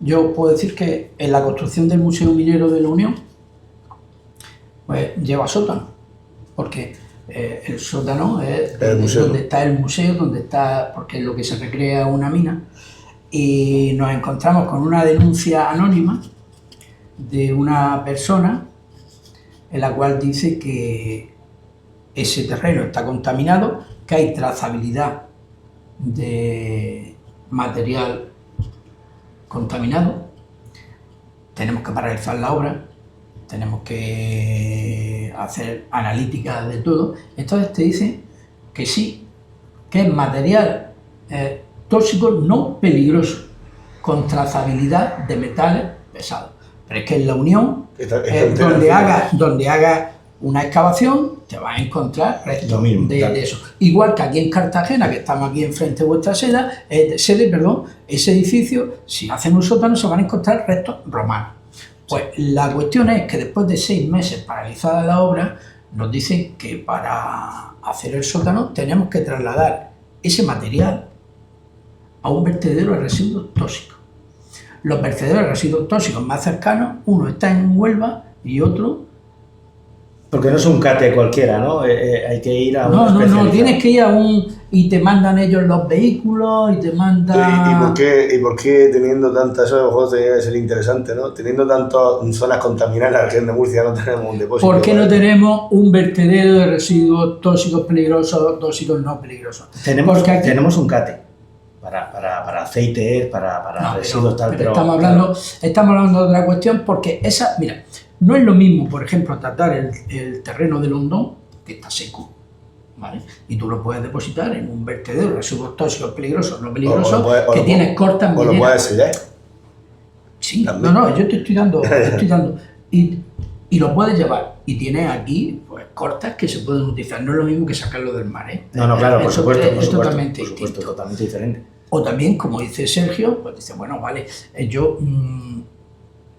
yo puedo decir que en la construcción del Museo Minero de la Unión, pues lleva sótano, porque el sótano es donde está el museo, donde está, porque es lo que se recrea una mina, y nos encontramos con una denuncia anónima de una persona en la cual dice que ese terreno está contaminado, que hay trazabilidad de material contaminado, tenemos que paralizar la obra, tenemos que hacer analítica de todo. Entonces te dicen que sí, que es material tóxico no peligroso, con trazabilidad de metales pesados. Pero es que en la Unión, donde haga una excavación, te vas a encontrar restos de eso. Igual que aquí en Cartagena, que estamos aquí enfrente de vuestra sede, ese edificio, si hacen un sótano, se van a encontrar restos romanos. Pues la cuestión es que después de 6 meses paralizada la obra, nos dicen que para hacer el sótano tenemos que trasladar ese material a un vertedero de residuos tóxicos. Los vertederos de residuos tóxicos más cercanos, uno está en Huelva y otro... Porque no es un cate cualquiera, ¿no? Hay que ir a un No, tienes que ir a y te mandan ellos los vehículos y te mandan... ¿Y por qué teniendo tantas, eso a lo mejor tenía que ser interesante, ¿no? Teniendo tantas zonas contaminadas en la región de Murcia no tenemos un depósito. ¿Por qué no tenemos un vertedero de residuos tóxicos peligrosos, tóxicos no peligrosos? Tenemos un cate para aceites, para residuos, tal, pero estamos hablando de otra cuestión, porque mira, no es lo mismo, por ejemplo, tratar el terreno de Londón, que está seco, ¿vale? Y tú lo puedes depositar en un vertedero de residuos tóxicos peligrosos, no peligrosos, que tienes cortas mineras. O lo puedes sellar. Sí, no, yo te estoy dando, y lo puedes llevar. Y tienes aquí pues cortas que se pueden utilizar. No es lo mismo que sacarlo del mar, ¿eh? No, claro, por supuesto, totalmente distinto. Totalmente diferente. O también, como dice Sergio, pues dice, bueno, vale, yo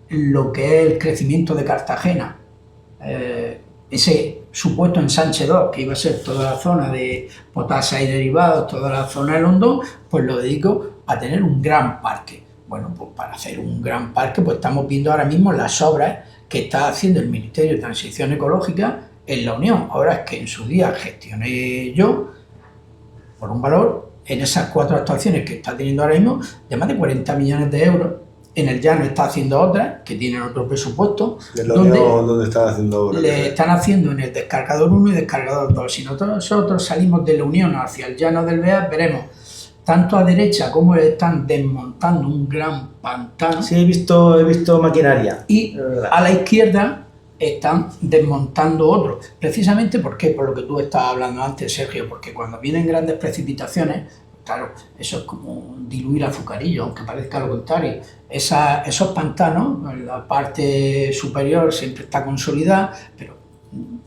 lo que es el crecimiento de Cartagena, ese supuesto ensanche 2, que iba a ser toda la zona de Potasa y derivados, toda la zona del Hondón, pues lo dedico a tener un gran parque. Bueno, pues para hacer un gran parque, pues estamos viendo ahora mismo las obras que está haciendo el Ministerio de Transición Ecológica en la Unión. Ahora es que en su día gestioné yo, por un valor, en esas 4 actuaciones que está teniendo ahora mismo, de más de 40 millones de euros. En el Llano está haciendo otras, que tienen otro presupuesto. ¿Dónde están haciendo obras? Le están haciendo en el descargador 1 y descargador 2. Si nosotros salimos de la Unión hacia el Llano del Beas, veremos tanto a derecha como están desmontando un gran pantano. Sí, he visto maquinaria. Y a la izquierda están desmontando otro. Precisamente, ¿por qué? Por lo que tú estabas hablando antes, Sergio, porque cuando vienen grandes precipitaciones, claro, eso es como diluir azucarillo, aunque parezca lo contrario. Esos pantanos, la parte superior siempre está consolidada, pero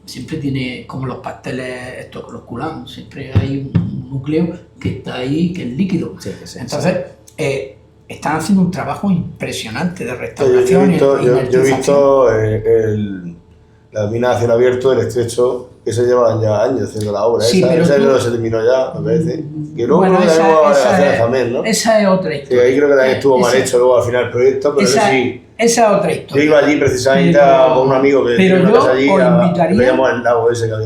siempre tiene, como los pasteles estos con los culán, siempre hay un núcleo que está ahí, que es líquido. Sí. Entonces, están haciendo un trabajo impresionante de restauración. Yo he visto la mina a cielo abierto, el estrecho, que se llevan ya años haciendo la obra. Sí, esa no se terminó ya, me parece. Que luego bueno, esa también, ¿no? Esa es otra historia. Sí, ahí creo que también estuvo mal hecho luego al final el proyecto, pero sí. Esa es otra historia. Yo iba allí precisamente con un amigo que tiene una casa allí,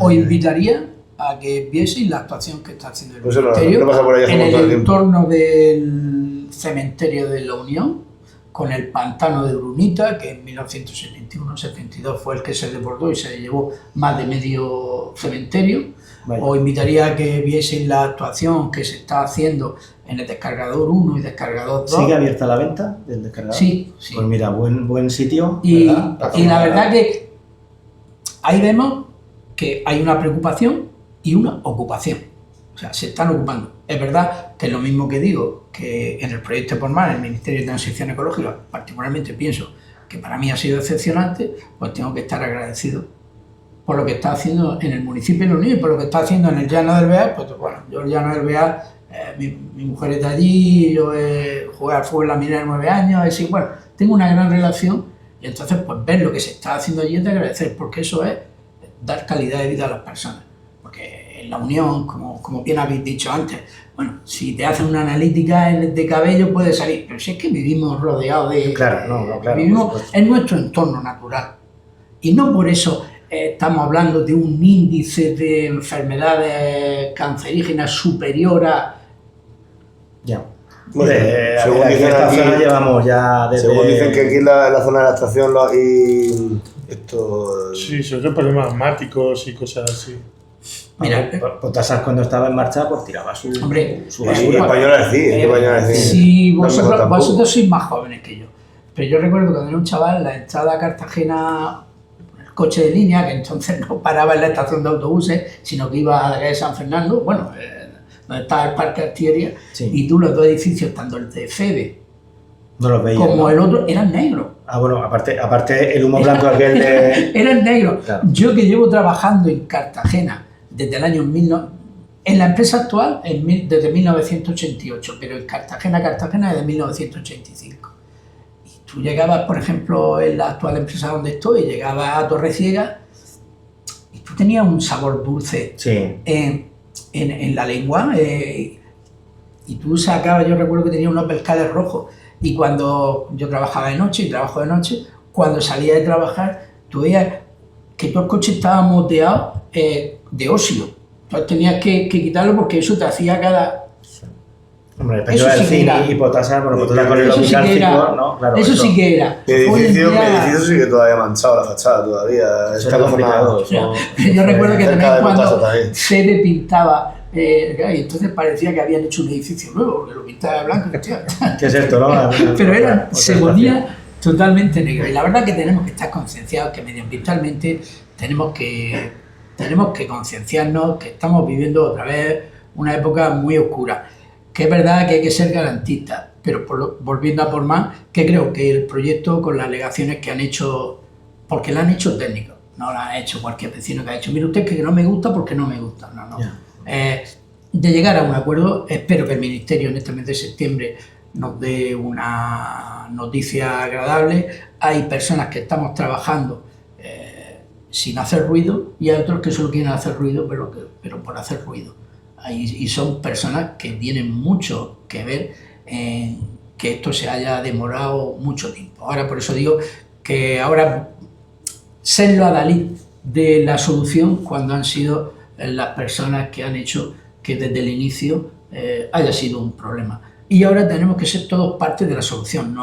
os invitaría a que vieseis la actuación que está haciendo el pues Ministerio no pasa por ahí en el tiempo. entorno del cementerio de la Unión, con el pantano de Brunita, que en 1971-72 fue el que se desbordó y se llevó más de medio cementerio. Vaya. Os invitaría a que vieseis la actuación que se está haciendo en el descargador 1 y descargador 2. ¿Sigue abierta la venta del descargador? Sí. Pues mira, buen sitio. Y la verdad que ahí vemos que hay una preocupación y una ocupación. O sea, se están ocupando. Es verdad que es lo mismo que digo, que en el proyecto Por Mar, el Ministerio de Transición Ecológica, particularmente pienso que para mí ha sido excepcionante, pues tengo que estar agradecido por lo que está haciendo en el municipio de La Unión y por lo que está haciendo en el Llano del Beas. Pues bueno, yo el Llano del Beas, mi mujer está allí, yo jugué al fútbol en la mina de 9 años, es decir, bueno, tengo una gran relación y entonces pues ver lo que se está haciendo allí es de agradecer, porque eso es dar calidad de vida a las personas. Porque en La Unión, como bien habéis dicho antes, bueno, si te hacen una analítica de cabello puede salir, pero si es que vivimos rodeados de... Claro, claro. Vivimos en nuestro entorno natural. Y no por eso estamos hablando de un índice de enfermedades cancerígenas superior a... Ya. Según dicen esta zona llevamos ya desde... Según dicen que aquí en la zona de la estación hay... Sí, sobre todo problemas asmáticos y cosas así. Mira, Potasas cuando estaba en marcha pues tiraba su basura. Españoles sí, vosotros sois más jóvenes que yo. Pero yo recuerdo cuando era un chaval, la entrada a Cartagena, el coche de línea, que entonces no paraba en la estación de autobuses, sino que iba a la calle de San Fernando, bueno, donde estaba el Parque Artillería, sí. Y tú los dos edificios, tanto el de Febe no los veías, como ¿no? el otro, eran negros. Ah, bueno, aparte el humo blanco aquel de... eran negros. Claro. Yo que llevo trabajando en Cartagena desde el año 1900, en la empresa actual desde 1988, pero en Cartagena desde 1985. Y tú llegabas, por ejemplo, en la actual empresa donde estoy, llegabas a Torreciega y tú tenías un sabor dulce sí. en la lengua y tú sacabas, yo recuerdo que tenía unos pescades rojos y cuando yo trabajaba de noche y trabajo de noche, cuando salía de trabajar, tú veías que todo el coche estaba moteado de óxido. Entonces tenías que quitarlo porque eso te hacía cada... Hombre, el pecho del zinc y Potasas, bueno, Potasas con el opicálcico, ¿no? Claro, eso sí que era. Mi edificio sigue todavía manchado, la fachada todavía. Está complicado. Yo recuerdo que también cuando Sede pintaba, y entonces parecía que habían hecho un edificio nuevo, porque lo pintaba de blanco. ¿Qué es esto, no? Pero se ponía totalmente negro. Y la verdad que tenemos que estar concienciados que medioambientalmente tenemos que concienciarnos que estamos viviendo otra vez una época muy oscura. Que es verdad que hay que ser garantistas, pero volviendo a Por Mar, que creo que el proyecto con las alegaciones que han hecho, porque la han hecho técnicos, no la ha hecho cualquier vecino que ha dicho, mire usted que no me gusta porque no me gusta, no. Yeah. De llegar a un acuerdo, espero que el Ministerio en este mes de septiembre nos dé una noticia agradable. Hay personas que estamos trabajando sin hacer ruido y hay otros que solo quieren hacer ruido, pero por hacer ruido. Y son personas que tienen mucho que ver en que esto se haya demorado mucho tiempo. Ahora, por eso digo que ahora ser lo adalid de la solución cuando han sido las personas que han hecho que desde el inicio haya sido un problema. Y ahora tenemos que ser todos parte de la solución.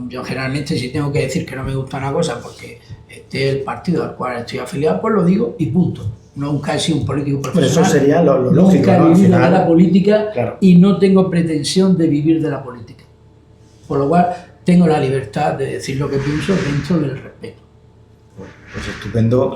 Yo generalmente, si tengo que decir que no me gusta una cosa porque este es el partido al cual estoy afiliado, pues lo digo y punto. Nunca he sido un político profesional. Eso sería lo lógico, nunca he ¿no? vivido de la política, claro. Y no tengo pretensión de vivir de la política. Por lo cual tengo la libertad de decir lo que pienso dentro del respeto. Pues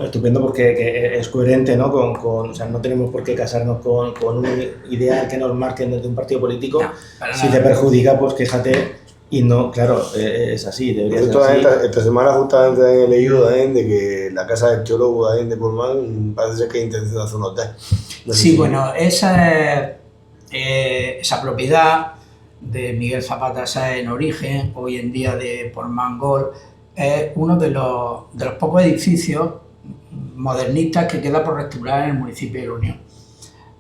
estupendo porque es coherente, ¿no? O sea, no tenemos por qué casarnos con un ideal que nos marquen desde un partido político. No, si te perjudica, pues quéjate. Y no, claro, es así, debería ser así. Esta semana justamente he leído también de que la casa del teólogo también de Portmán parece ser que hay intención de hacer un hotel. No sé Sí, si... bueno, esa propiedad de Miguel Zapata Sáez en origen, hoy en día de Portmán Gold, es uno de los pocos edificios modernistas que queda por restaurar en el municipio de La Unión.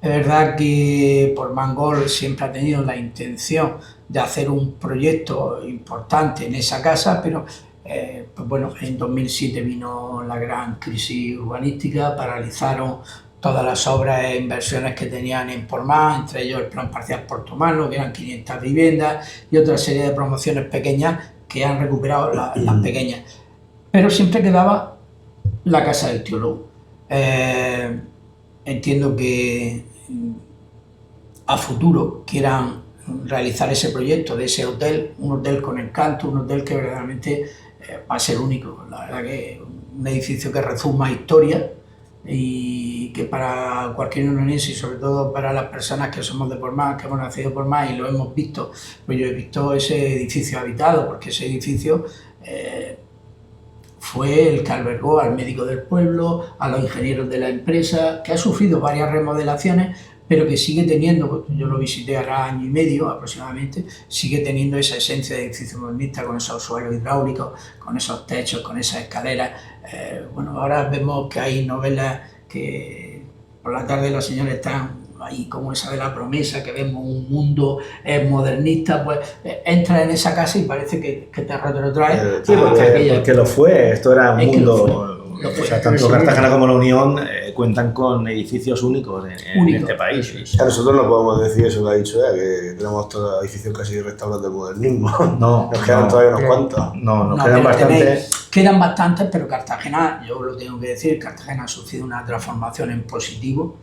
Es verdad que Portmán Gold siempre ha tenido la intención de hacer un proyecto importante en esa casa, pero pues bueno, en 2007 vino la gran crisis urbanística, paralizaron todas las obras e inversiones que tenían en Portmán, entre ellos el Plan Parcial Portomano, que eran 500 viviendas, y otra serie de promociones pequeñas que han recuperado las pequeñas. Pero siempre quedaba la casa del teólogo. Entiendo que a futuro quieran realizar ese proyecto de ese hotel, un hotel con encanto, un hotel que verdaderamente va a ser único. La verdad que un edificio que rezuma historia y que para cualquier unionense y sobre todo para las personas que somos de Portmán, que hemos nacido en Portmán y lo hemos visto, pues yo he visto ese edificio habitado, porque ese edificio fue el que albergó al médico del pueblo, a los ingenieros de la empresa, que ha sufrido varias remodelaciones, pero que sigue teniendo, yo lo visité ahora año y medio aproximadamente, sigue teniendo esa esencia de edificio modernista con esos suelos hidráulicos, con esos techos, con esas escaleras. Bueno, ahora vemos que hay novelas que por la tarde los señores están ahí como esa de La Promesa, que vemos un mundo modernista, pues entra en esa casa y parece que te retrotrae. Sí, porque lo fue, esto era un mundo... O sea, tanto Cartagena como La Unión cuentan con edificios únicos en este país. A nosotros no podemos decir eso que ha dicho ella, que tenemos todos edificios casi restaurados del modernismo. No, nos quedan todavía unos cuantos. Nos quedan bastantes. Quedan bastantes, pero Cartagena, yo lo tengo que decir, Cartagena ha sufrido una transformación en positivo.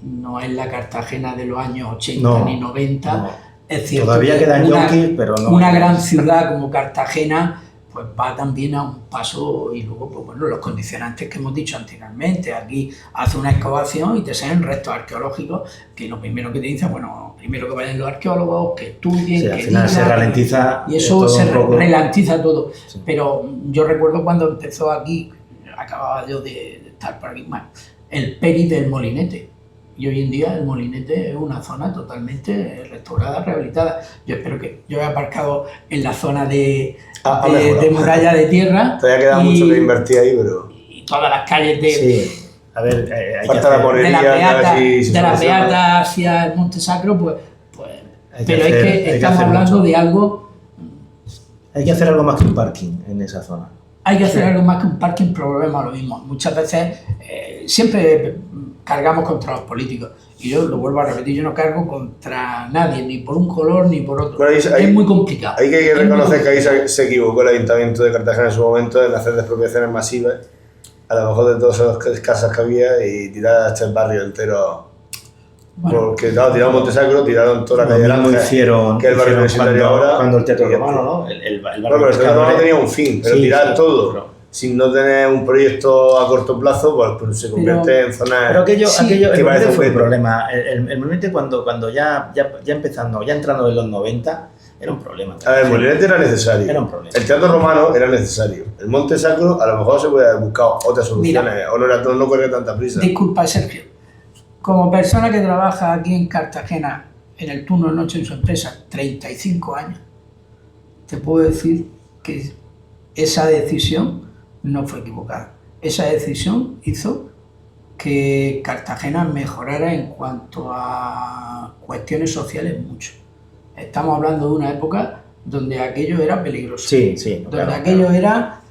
No es la Cartagena de los años 80 ni 90. No. Es cierto, todavía quedan yonkis, pero no. Una gran ciudad como Cartagena pues va también a un paso, y luego pues bueno, los condicionantes que hemos dicho anteriormente. Aquí hace una excavación y te salen restos arqueológicos que lo primero que te dicen, bueno, primero que vayan los arqueólogos, que estudien, sí, que al final digan, se ralentiza y eso se ralentiza todo. Sí. Pero yo recuerdo cuando empezó aquí, acababa yo de estar por aquí, bueno, el Peri del Molinete. Y hoy en día el Molinete es una zona totalmente restaurada, rehabilitada. Yo espero que yo he aparcado en la zona de muralla de tierra. Todavía queda mucho que invertir ahí, pero... Y todas las calles de... Sí, a ver, hay falta la morería, de la Beata hacia el Monte Sacro, pues pero es que estamos hablando de algo... Hay que hacer algo más que un parking en esa zona. Hay que hacer algo más que un parking, pero volvemos a lo mismo. Muchas veces siempre cargamos contra los políticos. Y yo lo vuelvo a repetir, yo no cargo contra nadie, ni por un color ni por otro. Bueno, es muy complicado. Hay que reconocer que ahí se equivocó el Ayuntamiento de Cartagena en su momento en hacer expropiaciones masivas, a lo mejor de todas las casas que había, y tirar hasta el barrio entero. Bueno, porque claro, tiraron Montesacro, tiraron toda la calle Naranja, que es el barrio universitario ahora. Cuando el Teatro Romano, ¿no? El barrio pero el Teatro Romano tenía un fin, pero sí, tirar todo. Pero sin no tener un proyecto a corto plazo, pues se convierte en zona... Pero aquello el Molinete fue el problema. El Molinete cuando ya empezando, ya entrando en los 90, era un problema. A ver, el Molinete era necesario. Era un problema. El Teatro Romano era necesario. El Monte Sacro a lo mejor se puede haber buscado otras soluciones. Mira, o no corría tanta prisa. Disculpa, Sergio. Como persona que trabaja aquí en Cartagena en el turno de noche en su empresa 35 años, te puedo decir que esa decisión no fue equivocada. Esa decisión hizo que Cartagena mejorara en cuanto a cuestiones sociales mucho. Estamos hablando de una época donde aquello era peligroso, donde aquello era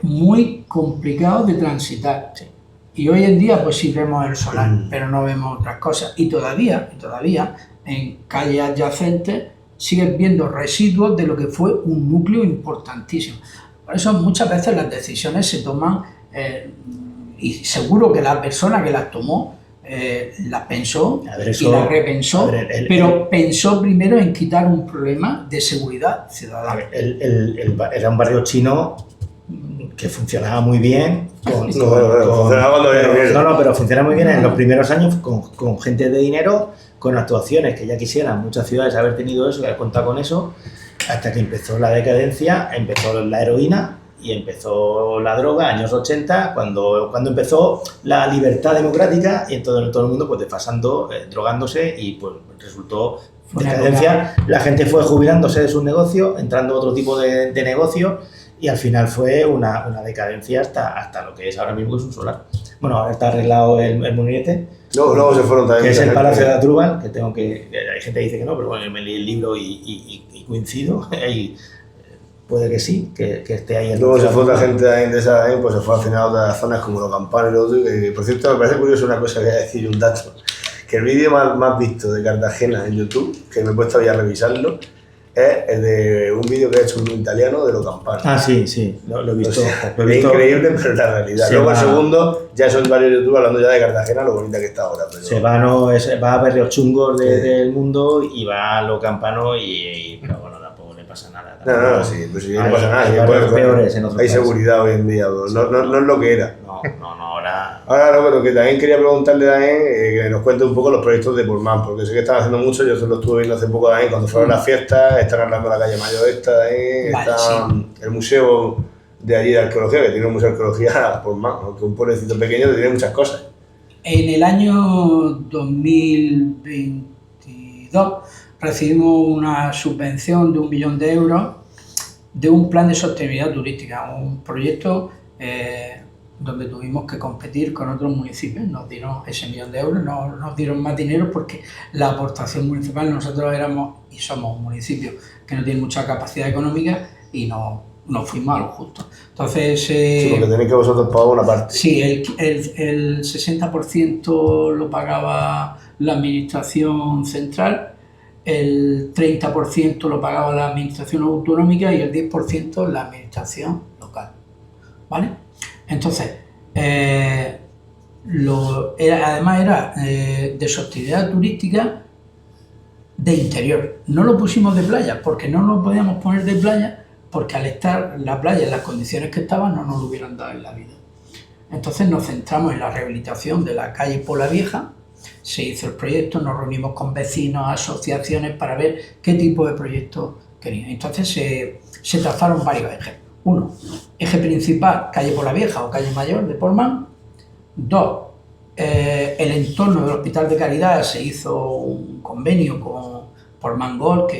muy complicado de transitar. Sí. Y hoy en día pues sí vemos el solar, pero no vemos otras cosas. Y todavía en calles adyacentes sigues viendo residuos de lo que fue un núcleo importantísimo. Por eso muchas veces las decisiones se toman, y seguro que la persona que las tomó las pensó y las repensó, pero pensó primero en quitar un problema de seguridad ciudadana. Era un barrio chino que funcionaba muy bien. Pero funcionaba muy bien en los primeros años con gente de dinero, con actuaciones que ya quisieran muchas ciudades haber tenido eso y haber contado con eso, hasta que empezó la decadencia, empezó la heroína y empezó la droga, años 80, cuando empezó la libertad democrática y todo el mundo pues desfasando, drogándose y pues resultó decadencia. La gente fue jubilándose de sus negocios, entrando a otro tipo de negocio y al final fue una decadencia hasta lo que es ahora mismo, que es un solar. Bueno, ahora está arreglado el molinete. Luego se fueron también. Que es el Palacio de Asdrúbal, que hay gente que dice que no, pero bueno, me leí el libro y coincido. Y puede que sí, que esté ahí. Luego se fue otra gente de esa, pues se fue al final a otras zonas como Los Campanos y lo otro. Que, por cierto, me parece curioso una cosa que voy a decir, un dato. Que el vídeo más visto de Cartagena en YouTube, que me he puesto hoy a revisarlo, es el de un vídeo que ha hecho un italiano de Los Campanos. Ah, sí, lo he visto. O sea, es increíble, pero es la realidad. Luego el segundo, ya son varios youtubers hablando ya de Cartagena, lo bonita que está ahora. Pero... va a ver los chungos del mundo y va a Los Campanos pero bueno, tampoco le pasa nada. No, sí, pues sí, no pasa nada. Hay peores en otros hay países. Seguridad hoy en día, no es lo que era. No, ahora... Ahora no, pero que también quería preguntarle también que nos cuente un poco los proyectos de Portmán, porque sé que están haciendo mucho, yo lo estuve viendo hace poco también, cuando fueron las fiestas, están hablando de la calle Mayor está el museo de allí de arqueología, que tiene un museo de arqueología Portmán, aunque un pueblecito pequeño que tiene muchas cosas. En el año 2022 recibimos una subvención de 1 millón de euros de un plan de sostenibilidad turística, un proyecto donde tuvimos que competir con otros municipios. Nos dieron ese 1 millón de euros, no nos dieron más dinero porque la aportación municipal, nosotros éramos y somos un municipio que no tiene mucha capacidad económica y no fuimos a lo justo. Entonces... sí, porque tenéis que vosotros pagar una parte. Sí, el 60% lo pagaba la administración central, el 30% lo pagaba la administración autonómica y el 10% la administración local, ¿vale? Entonces, además era de sostenibilidad turística de interior. No lo pusimos de playa, porque no lo podíamos poner de playa, porque al estar la playa en las condiciones que estaban no nos lo hubieran dado en la vida. Entonces nos centramos en la rehabilitación de la calle Pola Vieja, se hizo el proyecto, nos reunimos con vecinos, asociaciones para ver qué tipo de proyectos querían. Entonces se trazaron varios ejes. 1, eje principal, calle Pola Vieja o calle Mayor de Portmán. 2, el entorno del Hospital de Caridad, se hizo un convenio con Portmán Golf,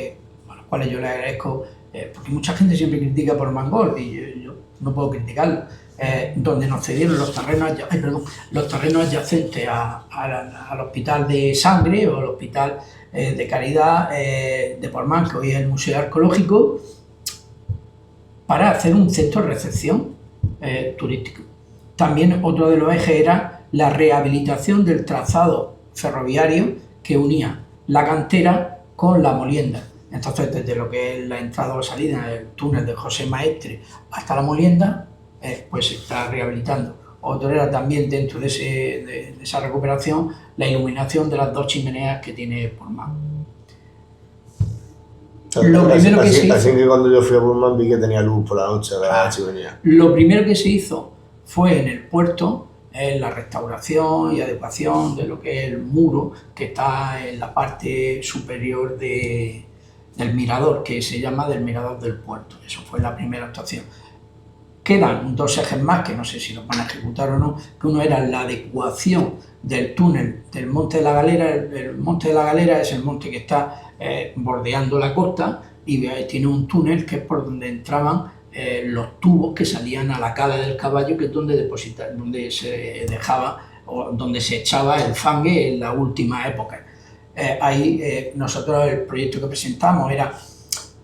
a los cuales yo le agradezco, porque mucha gente siempre critica Portmán Golf y yo no puedo criticarlo, donde nos cedieron los terrenos adyacentes al Hospital de Sangre o al Hospital de Caridad de Portmán, que hoy es el Museo Arqueológico, para hacer un centro de recepción turístico. También otro de los ejes era la rehabilitación del trazado ferroviario que unía la cantera con la molienda. Entonces, desde lo que es la entrada o la salida, el túnel de José Maestre hasta la molienda, pues se está rehabilitando. Otro era también, dentro de esa recuperación, la iluminación de las 2 chimeneas que tiene Portmán. Así que cuando yo fui a Portmán vi que tenía luz por la noche, la chimenea. Lo primero que se hizo fue en el puerto, la restauración y adecuación de lo que es el muro que está en la parte superior del mirador, que se llama del mirador del puerto. Eso fue la primera actuación. quedan 2 ejes más, que no sé si los van a ejecutar o no, que uno era la adecuación del túnel del Monte de la Galera. El Monte de la Galera es el monte que está bordeando la costa y tiene un túnel que es por donde entraban los tubos que salían a la cala del caballo, que es donde donde se dejaba o donde se echaba el fangue en la última época. Ahí nosotros el proyecto que presentamos era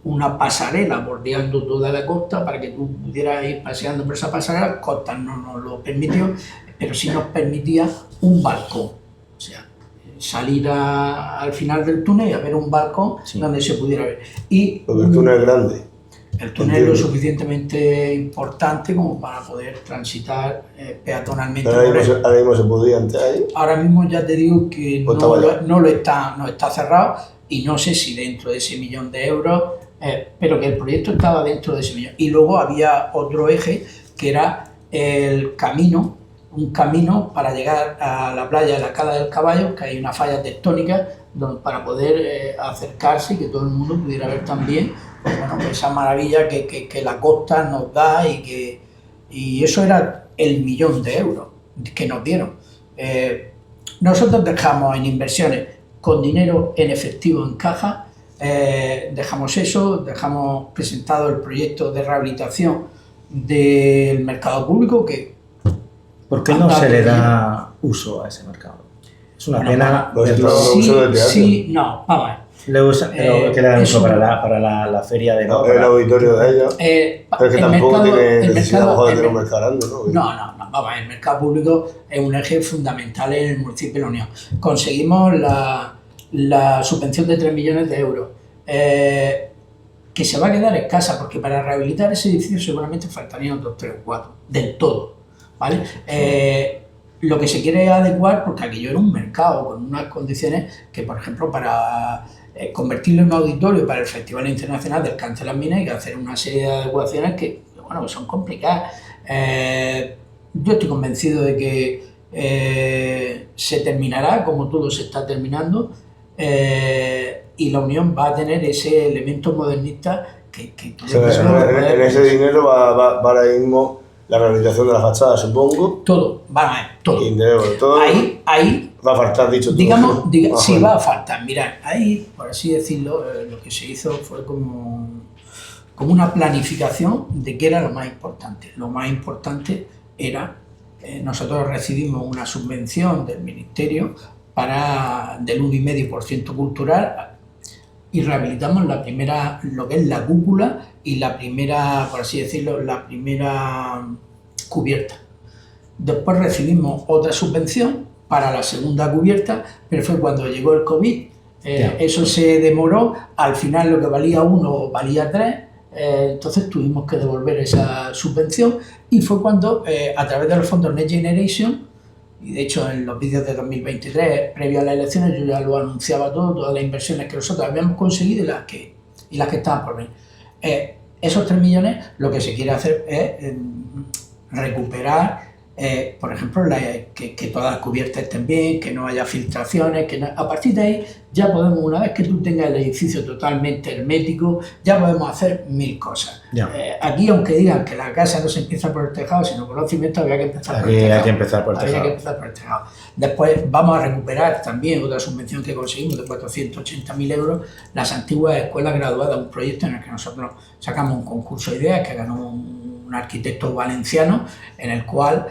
una pasarela bordeando toda la costa para que tú pudieras ir paseando por esa pasarela. Costa no nos lo permitió, pero sí nos permitía un balcón, o sea, salir al final del túnel y a ver un balcón donde se pudiera ver. Porque el túnel es grande. El túnel es lo suficientemente importante como para poder transitar peatonalmente. Ahora mismo se podía entrar ahí. Ahora mismo ya te digo que no está cerrado, y no sé si dentro de ese 1 millón de euros, pero que el proyecto estaba dentro de ese millón. Y luego había otro eje que era el camino, un camino para llegar a la playa de la Cala del Caballo, que hay una falla tectónica para poder acercarse y que todo el mundo pudiera ver también, bueno, esa maravilla que la costa nos da, y eso era el 1 millón de euros que nos dieron. Nosotros dejamos en inversiones con dinero en efectivo en caja, dejamos eso, dejamos presentado el proyecto de rehabilitación del mercado público que... ¿Por qué no se le da uso a ese mercado? Es una pena. Sí, no, vamos a ver. ¿Qué le dan uso para la feria de el auditorio de ellos? Pero es que tampoco tiene necesidad de tener un mercado grande, ¿no? No, vamos a ver, el mercado público es un eje fundamental en el municipio de La Unión. Conseguimos la subvención de 3 millones de euros, que se va a quedar escasa, porque para rehabilitar ese edificio seguramente faltarían 2, 3 o 4, del todo, ¿vale? Lo que se quiere adecuar, porque aquello era un mercado con unas condiciones que, por ejemplo, para convertirlo en un auditorio para el Festival Internacional del Cáncer de las Minas hay que hacer una serie de adecuaciones que, bueno, que son complicadas. Yo estoy convencido de que se terminará, como todo se está terminando, y La Unión va a tener ese elemento modernista que en ese dinero va ahora mismo la rehabilitación de la fachada, supongo. Todo, va a ver, todo. Ahí va a faltar, dicho todo. Digamos, sí, va a faltar. Mirad, ahí, por así decirlo, lo que se hizo fue como una planificación de qué era lo más importante. Lo más importante era, nosotros recibimos una subvención del Ministerio del 1,5% cultural, y rehabilitamos la primera, lo que es la cúpula y la primera, por así decirlo, la primera cubierta. Después recibimos otra subvención para la segunda cubierta, pero fue cuando llegó el COVID, eso se demoró, al final lo que valía 1 valía 3, entonces tuvimos que devolver esa subvención, y fue cuando a través de los fondos Next Generation, y de hecho en los vídeos de 2023, previo a las elecciones, yo ya lo anunciaba todas las inversiones que nosotros habíamos conseguido y las que estaban por venir. Esos 3 millones lo que se quiere hacer es recuperar, por ejemplo, que todas las cubiertas estén bien, que no haya filtraciones, a partir de ahí ya podemos, una vez que tú tengas el edificio totalmente hermético, ya podemos hacer 1000 cosas. Aquí, aunque digan que la casa no se empieza por el tejado, sino por los cimientos, había que empezar por el tejado. Hay que empezar por el tejado. Después vamos a recuperar también otra subvención que conseguimos de 480.000 euros, las antiguas escuelas graduadas, un proyecto en el que nosotros sacamos un concurso de ideas que ganó un arquitecto valenciano, en el cual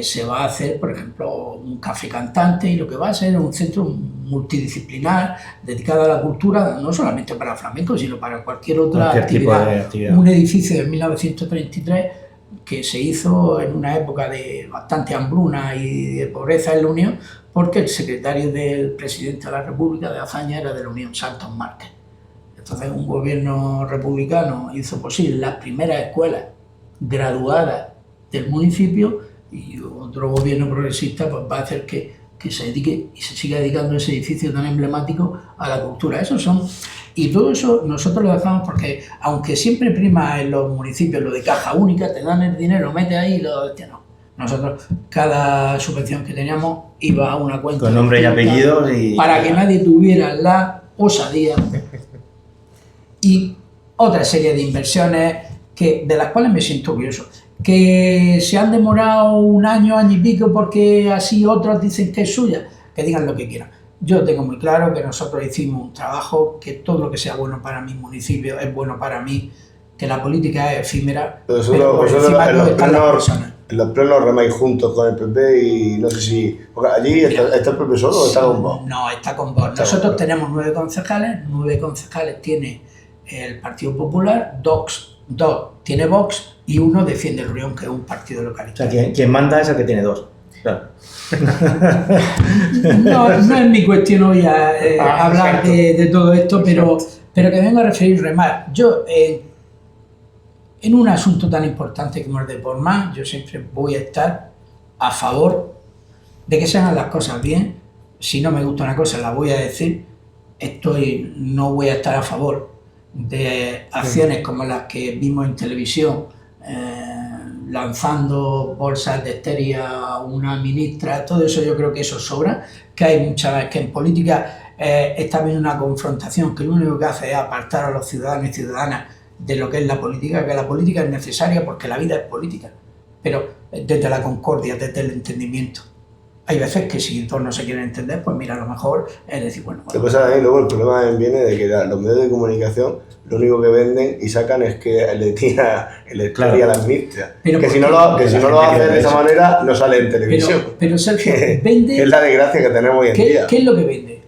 se va a hacer, por ejemplo, un café cantante, y lo que va a ser un centro multidisciplinar dedicado a la cultura, no solamente para flamenco, sino para cualquier otra actividad. Un edificio de 1933 que se hizo en una época de bastante hambruna y de pobreza en La Unión, porque el secretario del presidente de la República de Azaña era de La Unión, Santos Márquez. Entonces un gobierno republicano hizo posible las primeras escuelas graduadas del municipio, y otro gobierno progresista pues va a hacer que se dedique y se siga dedicando ese edificio tan emblemático a la cultura. Y todo eso nosotros lo dejamos porque, aunque siempre prima en los municipios lo de caja única, te dan el dinero, metes ahí y lo no. Nosotros, cada subvención que teníamos iba a una cuenta con nombre y apellidos, para que nadie tuviera la osadía. Y otra serie de inversiones de las cuales me siento orgulloso. que se han demorado un año, año y pico porque así otros dicen que es suya, que digan lo que quieran. Yo tengo muy claro que nosotros hicimos un trabajo, que todo lo que sea bueno para mi municipio es bueno para mí, que la política es efímera, pero por encima de están las personas. En los plenos remáis juntos con el PP y no sé si... Porque allí está el PP solo o está con vos. No, está con vos. Nosotros tenemos 9 concejales tiene el Partido Popular, 2 tiene Vox y 1 defiende el Rion, que es un partido localista. O sea, quien manda es el que tiene 2. Claro. No es mi cuestión hoy hablar de todo esto, pero que vengo a referir remar. Yo, en un asunto tan importante como el de Por Más, yo siempre voy a estar a favor de que se hagan las cosas bien. Si no me gusta una cosa, la voy a decir. No voy a estar a favor de acciones como las que vimos en televisión, lanzando bolsas de esteria a una ministra. Todo eso yo creo que eso sobra, que hay que en política está habiendo una confrontación que lo único que hace es apartar a los ciudadanos y ciudadanas de lo que es la política, que la política es necesaria porque la vida es política, pero desde la concordia, desde el entendimiento. Hay veces que si todos no se quieren entender, pues mira, a lo mejor es decir, bueno... Luego el problema viene de que los medios de comunicación lo único que venden y sacan es que le tira a la amnistía. Que si no lo hacen de esa manera, no sale en televisión. Pero Sergio, vende... Es la desgracia que tenemos hoy en día. ¿Qué es lo que vende?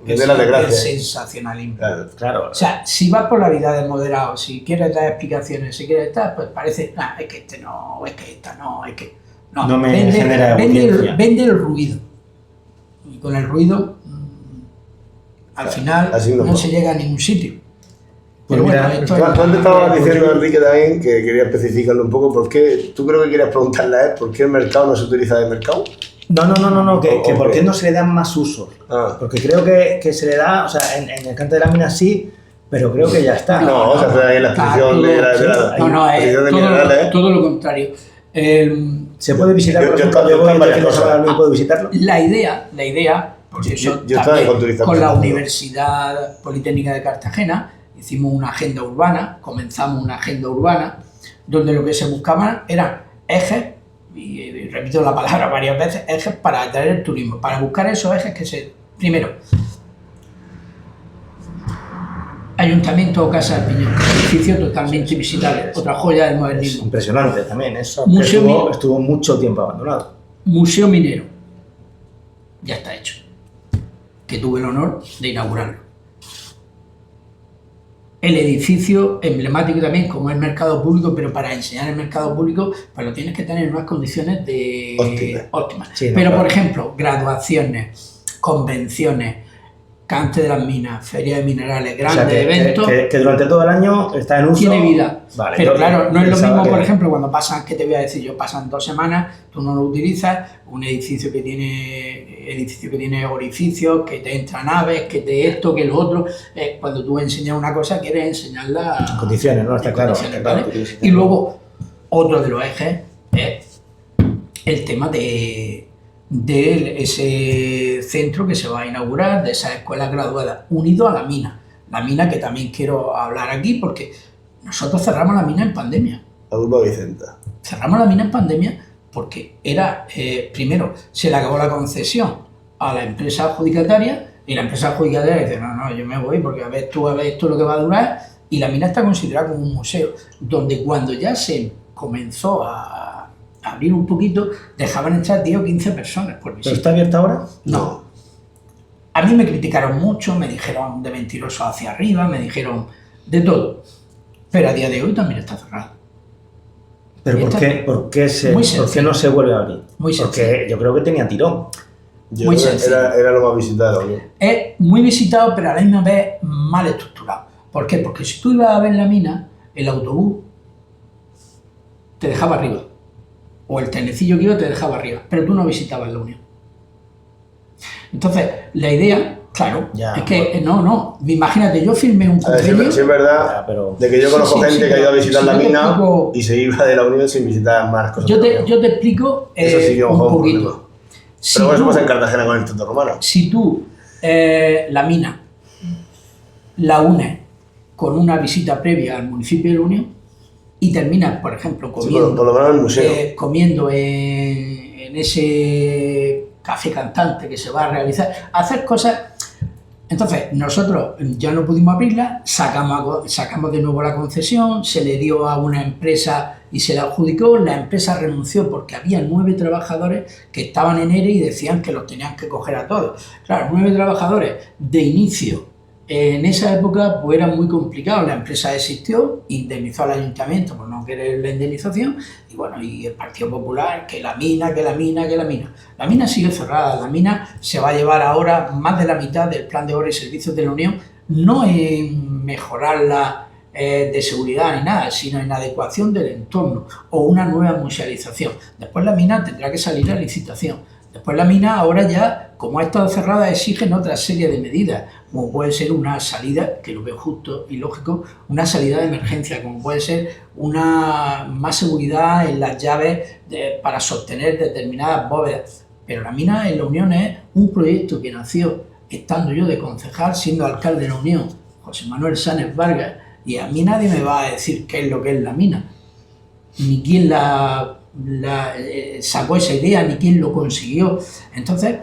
Vende la desgracia. El sensacionalismo. Claro. O sea, si vas por la vida de moderado, si quieres dar explicaciones, si quieres estar, pues parece, es que este no, es que esta no, es que... No me genera audiencia. Vende el ruido. Y con el ruido, al final, no se llega a ningún sitio. Pues pero mira, bueno, tú antes estabas diciendo, Enrique, también, que quería especificarlo un poco, ¿por qué? Tú creo que querías preguntarle a él, ¿por qué el mercado no se utiliza de mercado? No, que por qué no se le dan más usos. Porque creo que se le da, o sea, en el Cante de la Mina sí, pero creo que ya está. No, o sea, ahí la exposición de todo lo contrario. ¿Se puede visitar? Yo puedo visitarlo. La idea, pues eso, yo también con la Universidad Politécnica de Cartagena hicimos una agenda urbana, comenzamos una agenda urbana donde lo que se buscaba eran ejes, y repito la palabra varias veces, ejes para atraer el turismo, para buscar esos ejes primero, Ayuntamiento o Casa del Piñón, edificio totalmente visitable, otra joya del modernismo. Es impresionante también eso, estuvo mucho tiempo abandonado. Museo Minero, ya está hecho, que tuve el honor de inaugurarlo. El edificio emblemático también, como es mercado público, pero para enseñar el mercado público, pues lo tienes que tener en unas condiciones óptimas. Sí, pero, por ejemplo, graduaciones, convenciones, Cante de las Minas, Feria de Minerales, grandes eventos... Que durante todo el año está en uso... Tiene vida. Vale, pero claro, no es lo mismo, por ejemplo, cuando pasan, ¿qué te voy a decir yo? Pasan 2 semanas, tú no lo utilizas, un edificio que tiene orificios, que te entran aves, que te esto, que lo otro... cuando tú enseñas una cosa, quieres enseñarla... En condiciones, ¿no? Está claro. ¿Vale? Y luego, otro de los ejes es el tema de ese centro que se va a inaugurar, de esas escuelas graduadas, unido a la mina. La mina que también quiero hablar aquí porque nosotros cerramos la mina en pandemia. La Urba Vicenta. Cerramos la mina en pandemia porque era, primero, se le acabó la concesión a la empresa adjudicataria y la empresa adjudicataria dice, no, yo me voy porque a ver esto lo que va a durar, y la mina está considerada como un museo, donde cuando ya se comenzó a abrir un poquito, dejaban entrar 10 o 15 personas por visita. ¿Pero está abierta ahora? No. A mí me criticaron mucho, me dijeron de mentiroso hacia arriba, me dijeron de todo. Pero a día de hoy también está cerrado. ¿Pero por qué no se vuelve a abrir? Muy sencillo. Porque yo creo que tenía tirón. Muy sencillo. Era lo más visitado, ¿no? Es muy visitado, pero a la misma vez mal estructurado. ¿Por qué? Porque si tú ibas a ver la mina, el autobús te dejaba arriba. O el trenecillo que iba te dejaba arriba, pero tú no visitabas la Unión. Entonces, la idea, claro, es que imagínate, yo firmé un convenio... Sí, es verdad, de que yo conozco gente que ha ido a visitar la mina y se iba de la Unión sin visitar más cosas. Yo te explico un poquito. Pero eso pasa en Cartagena con el Instituto Romano. Si tú la mina la unes con una visita previa al municipio de la Unión y terminas, por ejemplo, comiendo, sí, por lo menos en el museo. Comiendo en ese café cantante que se va a realizar, hacer cosas. Entonces, nosotros ya no pudimos abrirla, sacamos de nuevo la concesión, se le dio a una empresa y se la adjudicó, la empresa renunció porque había 9 trabajadores que estaban en ERE y decían que los tenían que coger a todos. Claro, 9 trabajadores de inicio. En esa época pues era muy complicado, la empresa existió, indemnizó al ayuntamiento por no querer la indemnización y bueno, y el Partido Popular, que la mina. La mina sigue cerrada, la mina se va a llevar ahora más de la mitad del plan de obras y servicios de la Unión, no en mejorarla de seguridad ni nada, sino en adecuación del entorno o una nueva musealización. Después la mina tendrá que salir a licitación. Después la mina ahora ya, como ha estado cerrada, exigen otra serie de medidas, como puede ser una salida, que lo veo justo y lógico, una salida de emergencia, como puede ser una más seguridad en las llaves para sostener determinadas bóvedas. Pero la mina en la Unión es un proyecto que nació estando yo de concejal, siendo alcalde de la Unión, José Manuel Sáenz Vargas, y a mí nadie me va a decir qué es lo que es la mina, ni quién sacó esa idea, ni quién lo consiguió. Entonces,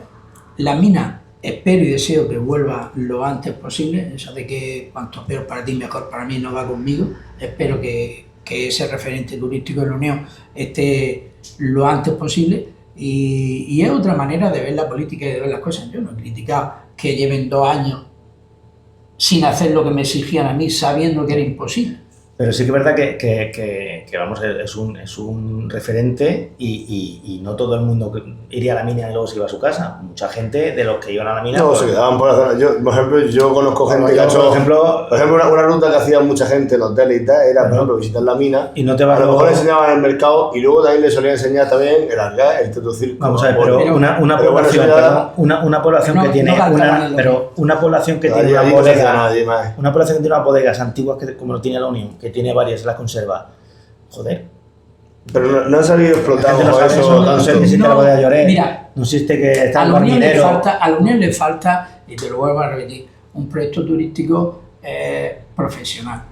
la mina, espero y deseo que vuelva lo antes posible, eso de que cuanto peor para ti, mejor para mí, no va conmigo. Espero que ese referente turístico de la Unión esté lo antes posible y es otra manera de ver la política y de ver las cosas. Yo no he criticado que lleven 2 años sin hacer lo que me exigían a mí, sabiendo que era imposible. Pero sí que es verdad que vamos, es un referente y no todo el mundo iría a la mina y luego se iba a su casa. Mucha gente de los que iban a la mina... No, se quedaban por la zona. Por ejemplo, yo conozco gente que ha hecho... Por ejemplo, una ruta que hacía mucha gente en hoteles y tal, era, por ejemplo, visitar la mina. Y no te va a lo mejor le enseñaban el mercado y luego también le solía enseñar también el hangar, el tetrocirco. Vamos a ver, pero una población que tiene unas bodegas antiguas como lo tiene la Unión, que tiene varias, las conserva. Joder. Pero no han salido explotados por eso. No sé si te la bodega Lloret. Mira, no existe que está a el la Unión barquinero. le falta, y te lo vuelvo a repetir, un proyecto turístico profesional.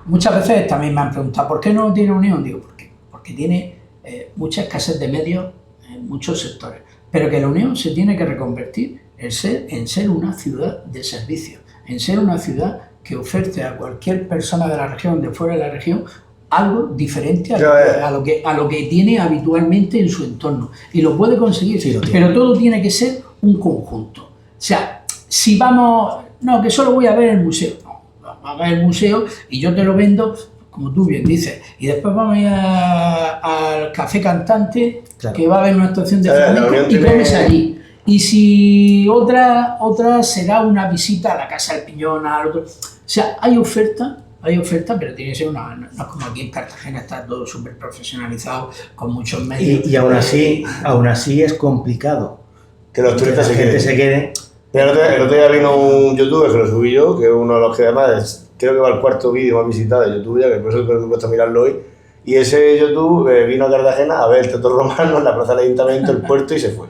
Muchas veces también me han preguntado ¿por qué no tiene Unión? Digo, porque tiene mucha escasez de medios en muchos sectores, pero que la Unión se tiene que reconvertir en ser una ciudad de servicios, en ser una ciudad que ofrece a cualquier persona de la región, de fuera de la región, algo diferente a lo que tiene habitualmente en su entorno. Y lo puede conseguir, sí, pero todo tiene que ser un conjunto. O sea, si vamos, no, que solo voy a ver el museo. No, vamos a ver el museo y yo te lo vendo, como tú bien dices. Y después vamos a ir al café cantante, claro, que va a haber una actuación de flamenco y comes allí. Y si otra será una visita a la Casa del Piñón, al otro. O sea, hay oferta, pero tiene que ser no es como aquí en Cartagena, está todo súper profesionalizado, con muchos medios. Y aún así es complicado que los turistas se queden. El otro día vino un youtuber que lo subí yo, que es uno de los que además creo que va al 4.º vídeo más visitado de YouTube, ya que por eso creo que cuesta mirarlo hoy. Y ese YouTube vino a Cartagena a ver el Teatro Romano en la plaza del Ayuntamiento, el puerto, y se fue.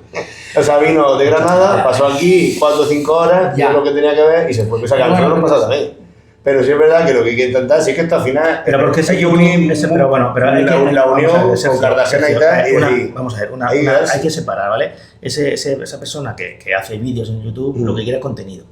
O sea, vino de Granada, pasó aquí 4 o 5 horas, vio lo que tenía que ver y se fue. O sea, que a nosotros nos pasa también. Pero sí es verdad que lo que hay que intentar, sí que esto al final... Pero porque hay que unir... la unión con Cartagena y tal... Vamos a ver, hay que separar, ¿vale? Esa persona que hace vídeos en YouTube, lo que quiere es contenido.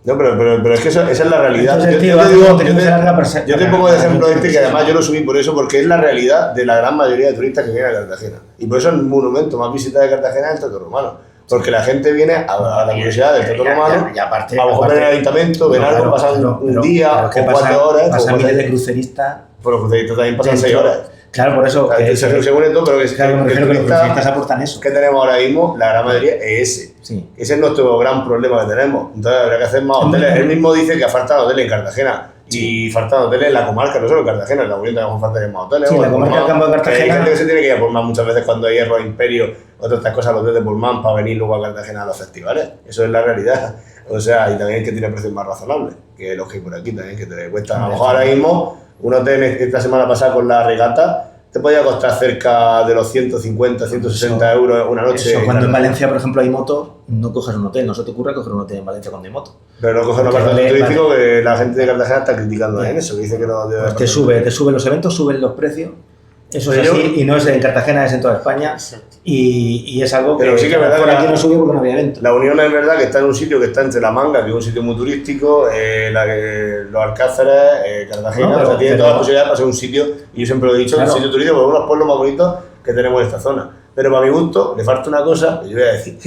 No, pero es que esa es la realidad. Entonces, yo te pongo de ejemplo que además yo lo subí por eso, porque es la realidad de la gran mayoría de turistas que vienen a Cartagena. Y por eso el monumento más visitado de Cartagena es el Teatro Romano. Porque la gente viene a la curiosidad del Teatro Romano, a lo mejor ver el ayuntamiento, ver algo, pasan un día o 4 horas. Pasan miles de cruceristas. Pero los cruceristas también pasan 6 horas. Claro, por eso. Se une todo, pero que los cruceristas aportan eso. Que tenemos ahora mismo, la gran mayoría es ese. Sí. Ese es nuestro gran problema que tenemos. Entonces habría que hacer más hoteles. Él mismo dice que faltan hoteles en Cartagena. Y faltan hoteles en la comarca, no solo en Cartagena, en la Unión también faltan más hoteles. Sí, la comarca del Campo de Cartagena. Hay gente que se tiene que ir a Pullman muchas veces cuando hay Hierro Imperio, otras cosas, los hoteles de Pullman, para venir luego a Cartagena a los festivales. Eso es la realidad. O sea, y también que tiene precios más razonables, que los que hay por aquí también, que te cuesta. A lo mejor ahora mismo, un hotel esta semana pasada con la regata, te podía costar cerca de los 150, 160 euros una noche. Eso, cuando en Valencia, por ejemplo, hay motos, no coges un hotel, no se te ocurre coger un hotel en Valencia cuando hay moto. Pero no coges un apartamento turístico que la gente de Cartagena está criticando en eso, que dice que no... Pues te sube los eventos, suben los precios. Eso es así, y no es en Cartagena, es en toda España. Y es algo pero que sí que es verdad por que aquí no subió porque no había evento. La Unión es verdad que está en un sitio que está entre La Manga, que es un sitio muy turístico, los Alcázares, Cartagena, o sea, tiene todas las posibilidades para ser un sitio, y yo siempre lo he dicho, claro, un sitio turístico, porque es uno de los pueblos más bonitos que tenemos en esta zona. Pero para mi gusto, le falta una cosa, que yo voy a decir,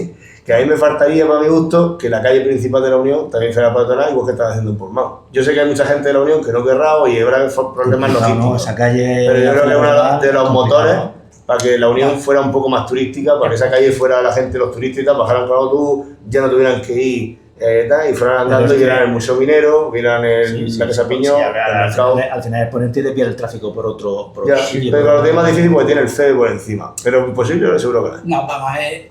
que a mí me faltaría para mi gusto que la calle principal de la Unión también fuera peatonal, igual que están haciendo un Portmao. Yo sé que hay mucha gente de la Unión que no querrá y habrá problemas logísticos. No, esa calle, pero yo creo que es uno de los motores para que la Unión fuera un poco más turística, para que esa calle fuera la gente, los turistas, bajaran con autobús, ya no tuvieran que ir y fueran andando y vieran el Museo Minero, vieran la Casa Piñón, el mercado. Al final es ponerte y desviar el tráfico por otro sitio. Pero lo más difícil porque tiene el FEDE por encima. Pero imposible, seguro que no. No, vamos a ver.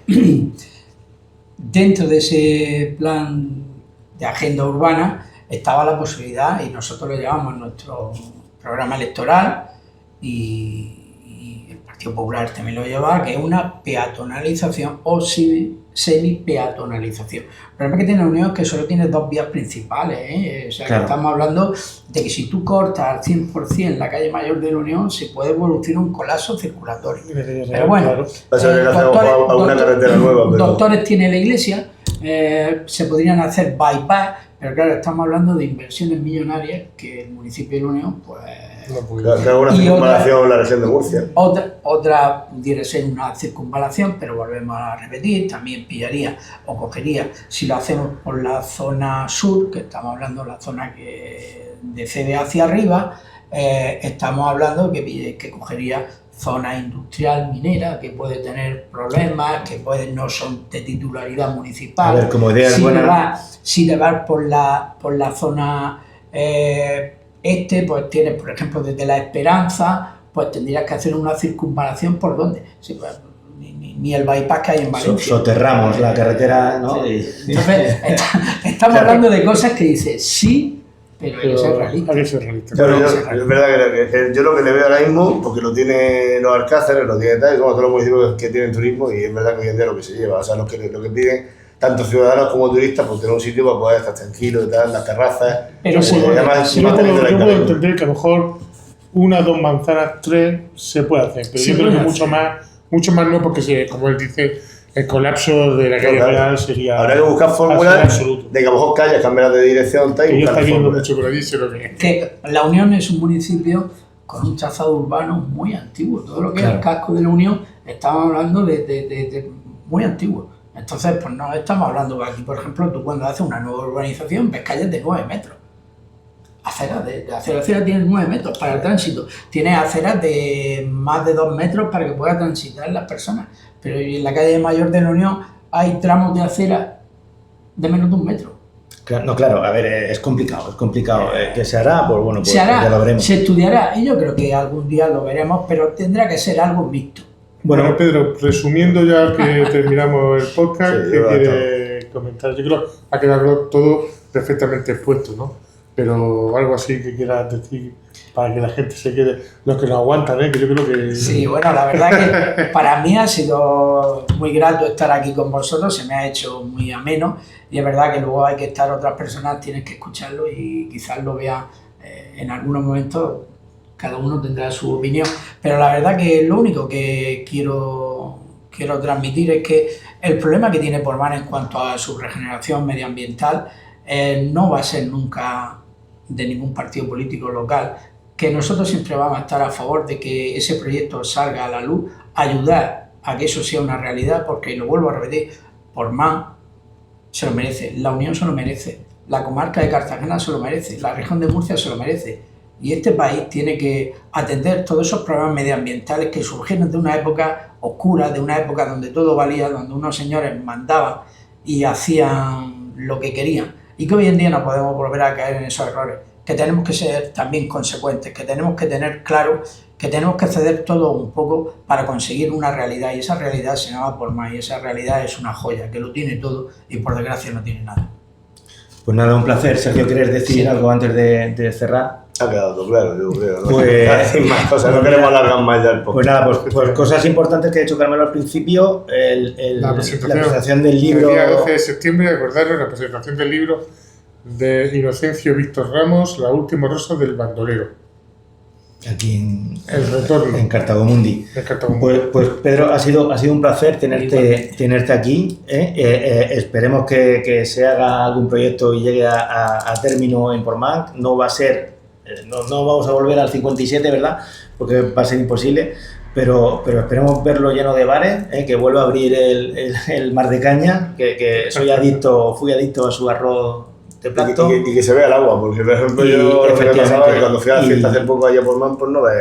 Dentro de ese plan de agenda urbana estaba la posibilidad, y nosotros lo llevamos en nuestro programa electoral, y el Partido Popular también lo lleva, que es una peatonalización o semi-peatonalización. El problema que tiene la Unión es que solo tiene dos vías principales, O sea, claro, que estamos hablando de que si tú cortas al 100% la calle mayor de la Unión, se puede producir un colapso circulatorio. Pero bueno, doctores tiene la Iglesia, se podrían hacer bypass, pero claro, estamos hablando de inversiones millonarias que el municipio de la Unión, pues... una circunvalación en la región de Murcia. Otra pudiera ser una circunvalación, pero volvemos a repetir, también pillaría o cogería, si lo hacemos por la zona sur, que estamos hablando de la zona que de CB hacia arriba, estamos hablando que cogería zona industrial minera, que puede tener problemas, que no son de titularidad municipal. A ver, como idea si buena. Si te vas por la zona pues tienes, por ejemplo, desde La Esperanza, pues tendrías que hacer una circunvalación por donde. Sí, pues, ni el bypass que hay en Valencia. Soterramos la carretera, ¿no? Entonces, estamos hablando de cosas que dices sí, pero hay que ser realista. Es verdad que yo lo que le veo ahora mismo, porque lo tiene los Alcázares, lo tiene tal, somos todos los municipios que tienen turismo, y es verdad que hoy en día lo que se lleva, o sea, lo que piden tanto ciudadanos como turistas, pues tener un sitio para poder estar tranquilo y tal, las terrazas. Pero además, yo puedo entender que a lo mejor 1, 2 manzanas, 3 se puede hacer, pero yo creo que mucho más no, porque como él dice, el colapso de la calle real sería... Habrá que buscar fórmulas de que a lo mejor calles cambiarás de dirección tal, y buscar fórmulas. Yo está viendo mucho por ahí, sé lo que es. Que La Unión es un municipio con un trazado urbano muy antiguo. Todo lo que es el casco de La Unión, estamos hablando de muy antiguo. Entonces, pues no estamos hablando aquí, por ejemplo, tú cuando haces una nueva urbanización ves calles de 9 metros. Aceras de acera tienes 9 metros para el tránsito. Tienes aceras de más de 2 metros para que puedan transitar las personas. Pero en la calle mayor de la Unión hay tramos de acera de menos de 1 metro. Claro, a ver, es complicado. ¿Qué se hará? Pues bueno, pues se hará, ya lo veremos. Se estudiará, y yo creo que algún día lo veremos, pero tendrá que ser algo mixto. Bueno, Pedro, resumiendo ya que terminamos el podcast, ¿qué quieres comentar? Yo creo que ha quedado todo perfectamente expuesto, ¿no? Pero algo así que quieras decir para que la gente se quede, los que nos aguantan, que yo creo que... Sí, bueno, la verdad que para mí ha sido muy grato estar aquí con vosotros, se me ha hecho muy ameno, y es verdad que luego hay que estar, otras personas tienen que escucharlo y quizás lo vean en algunos momentos. Cada uno tendrá su opinión, pero la verdad que lo único que quiero transmitir es que el problema que tiene Portmán en cuanto a su regeneración medioambiental no va a ser nunca de ningún partido político local, que nosotros siempre vamos a estar a favor de que ese proyecto salga a la luz, ayudar a que eso sea una realidad, porque, lo vuelvo a repetir, Portmán se lo merece, la Unión se lo merece, la comarca de Cartagena se lo merece, la región de Murcia se lo merece. Y este país tiene que atender todos esos problemas medioambientales que surgieron de una época oscura, de una época donde todo valía, donde unos señores mandaban y hacían lo que querían. Y que hoy en día no podemos volver a caer en esos errores. Que tenemos que ser también consecuentes, que tenemos que tener claro que tenemos que ceder todo un poco para conseguir una realidad. Y esa realidad se llama Portmán, y esa realidad es una joya, que lo tiene todo y por desgracia no tiene nada. Pues nada, un placer. Sergio, ¿quieres decir algo antes de cerrar? Ha quedado todo claro, yo creo. ¿No? Pues- Sin más cosas, no queremos alargar más ya el podcast. Pues nada, pues cosas importantes que ha dicho Carmelo al principio, la presentación del libro. El día 12 de septiembre, recordaros la presentación del libro de Inocencio Víctor Ramos, La última rosa del bandolero. Aquí El retorno. en Cartagomundi. En Cartagomundi. Pues Pedro, ha sido un placer tenerte aquí. Esperemos que se haga algún proyecto y llegue a término en Portmán. No va a ser, no vamos a volver al 57, ¿verdad? Porque va a ser imposible. Pero esperemos verlo lleno de bares, que vuelva a abrir el Mar de Caña, que fui adicto a su arroz de plato. Y que se vea el agua, porque por ejemplo yo lo que me pasaba es que cuando fui a la fiesta hace poco allá por Man, pues no ves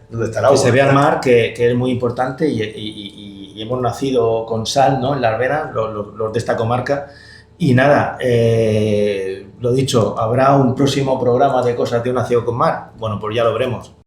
dónde está el agua. Que se vea el mar, que es muy importante y hemos nacido con sal, ¿no? En las venas, los de esta comarca. Y nada, lo dicho, habrá un próximo programa de Cosas de una ciudad con mar. Bueno, pues ya lo veremos.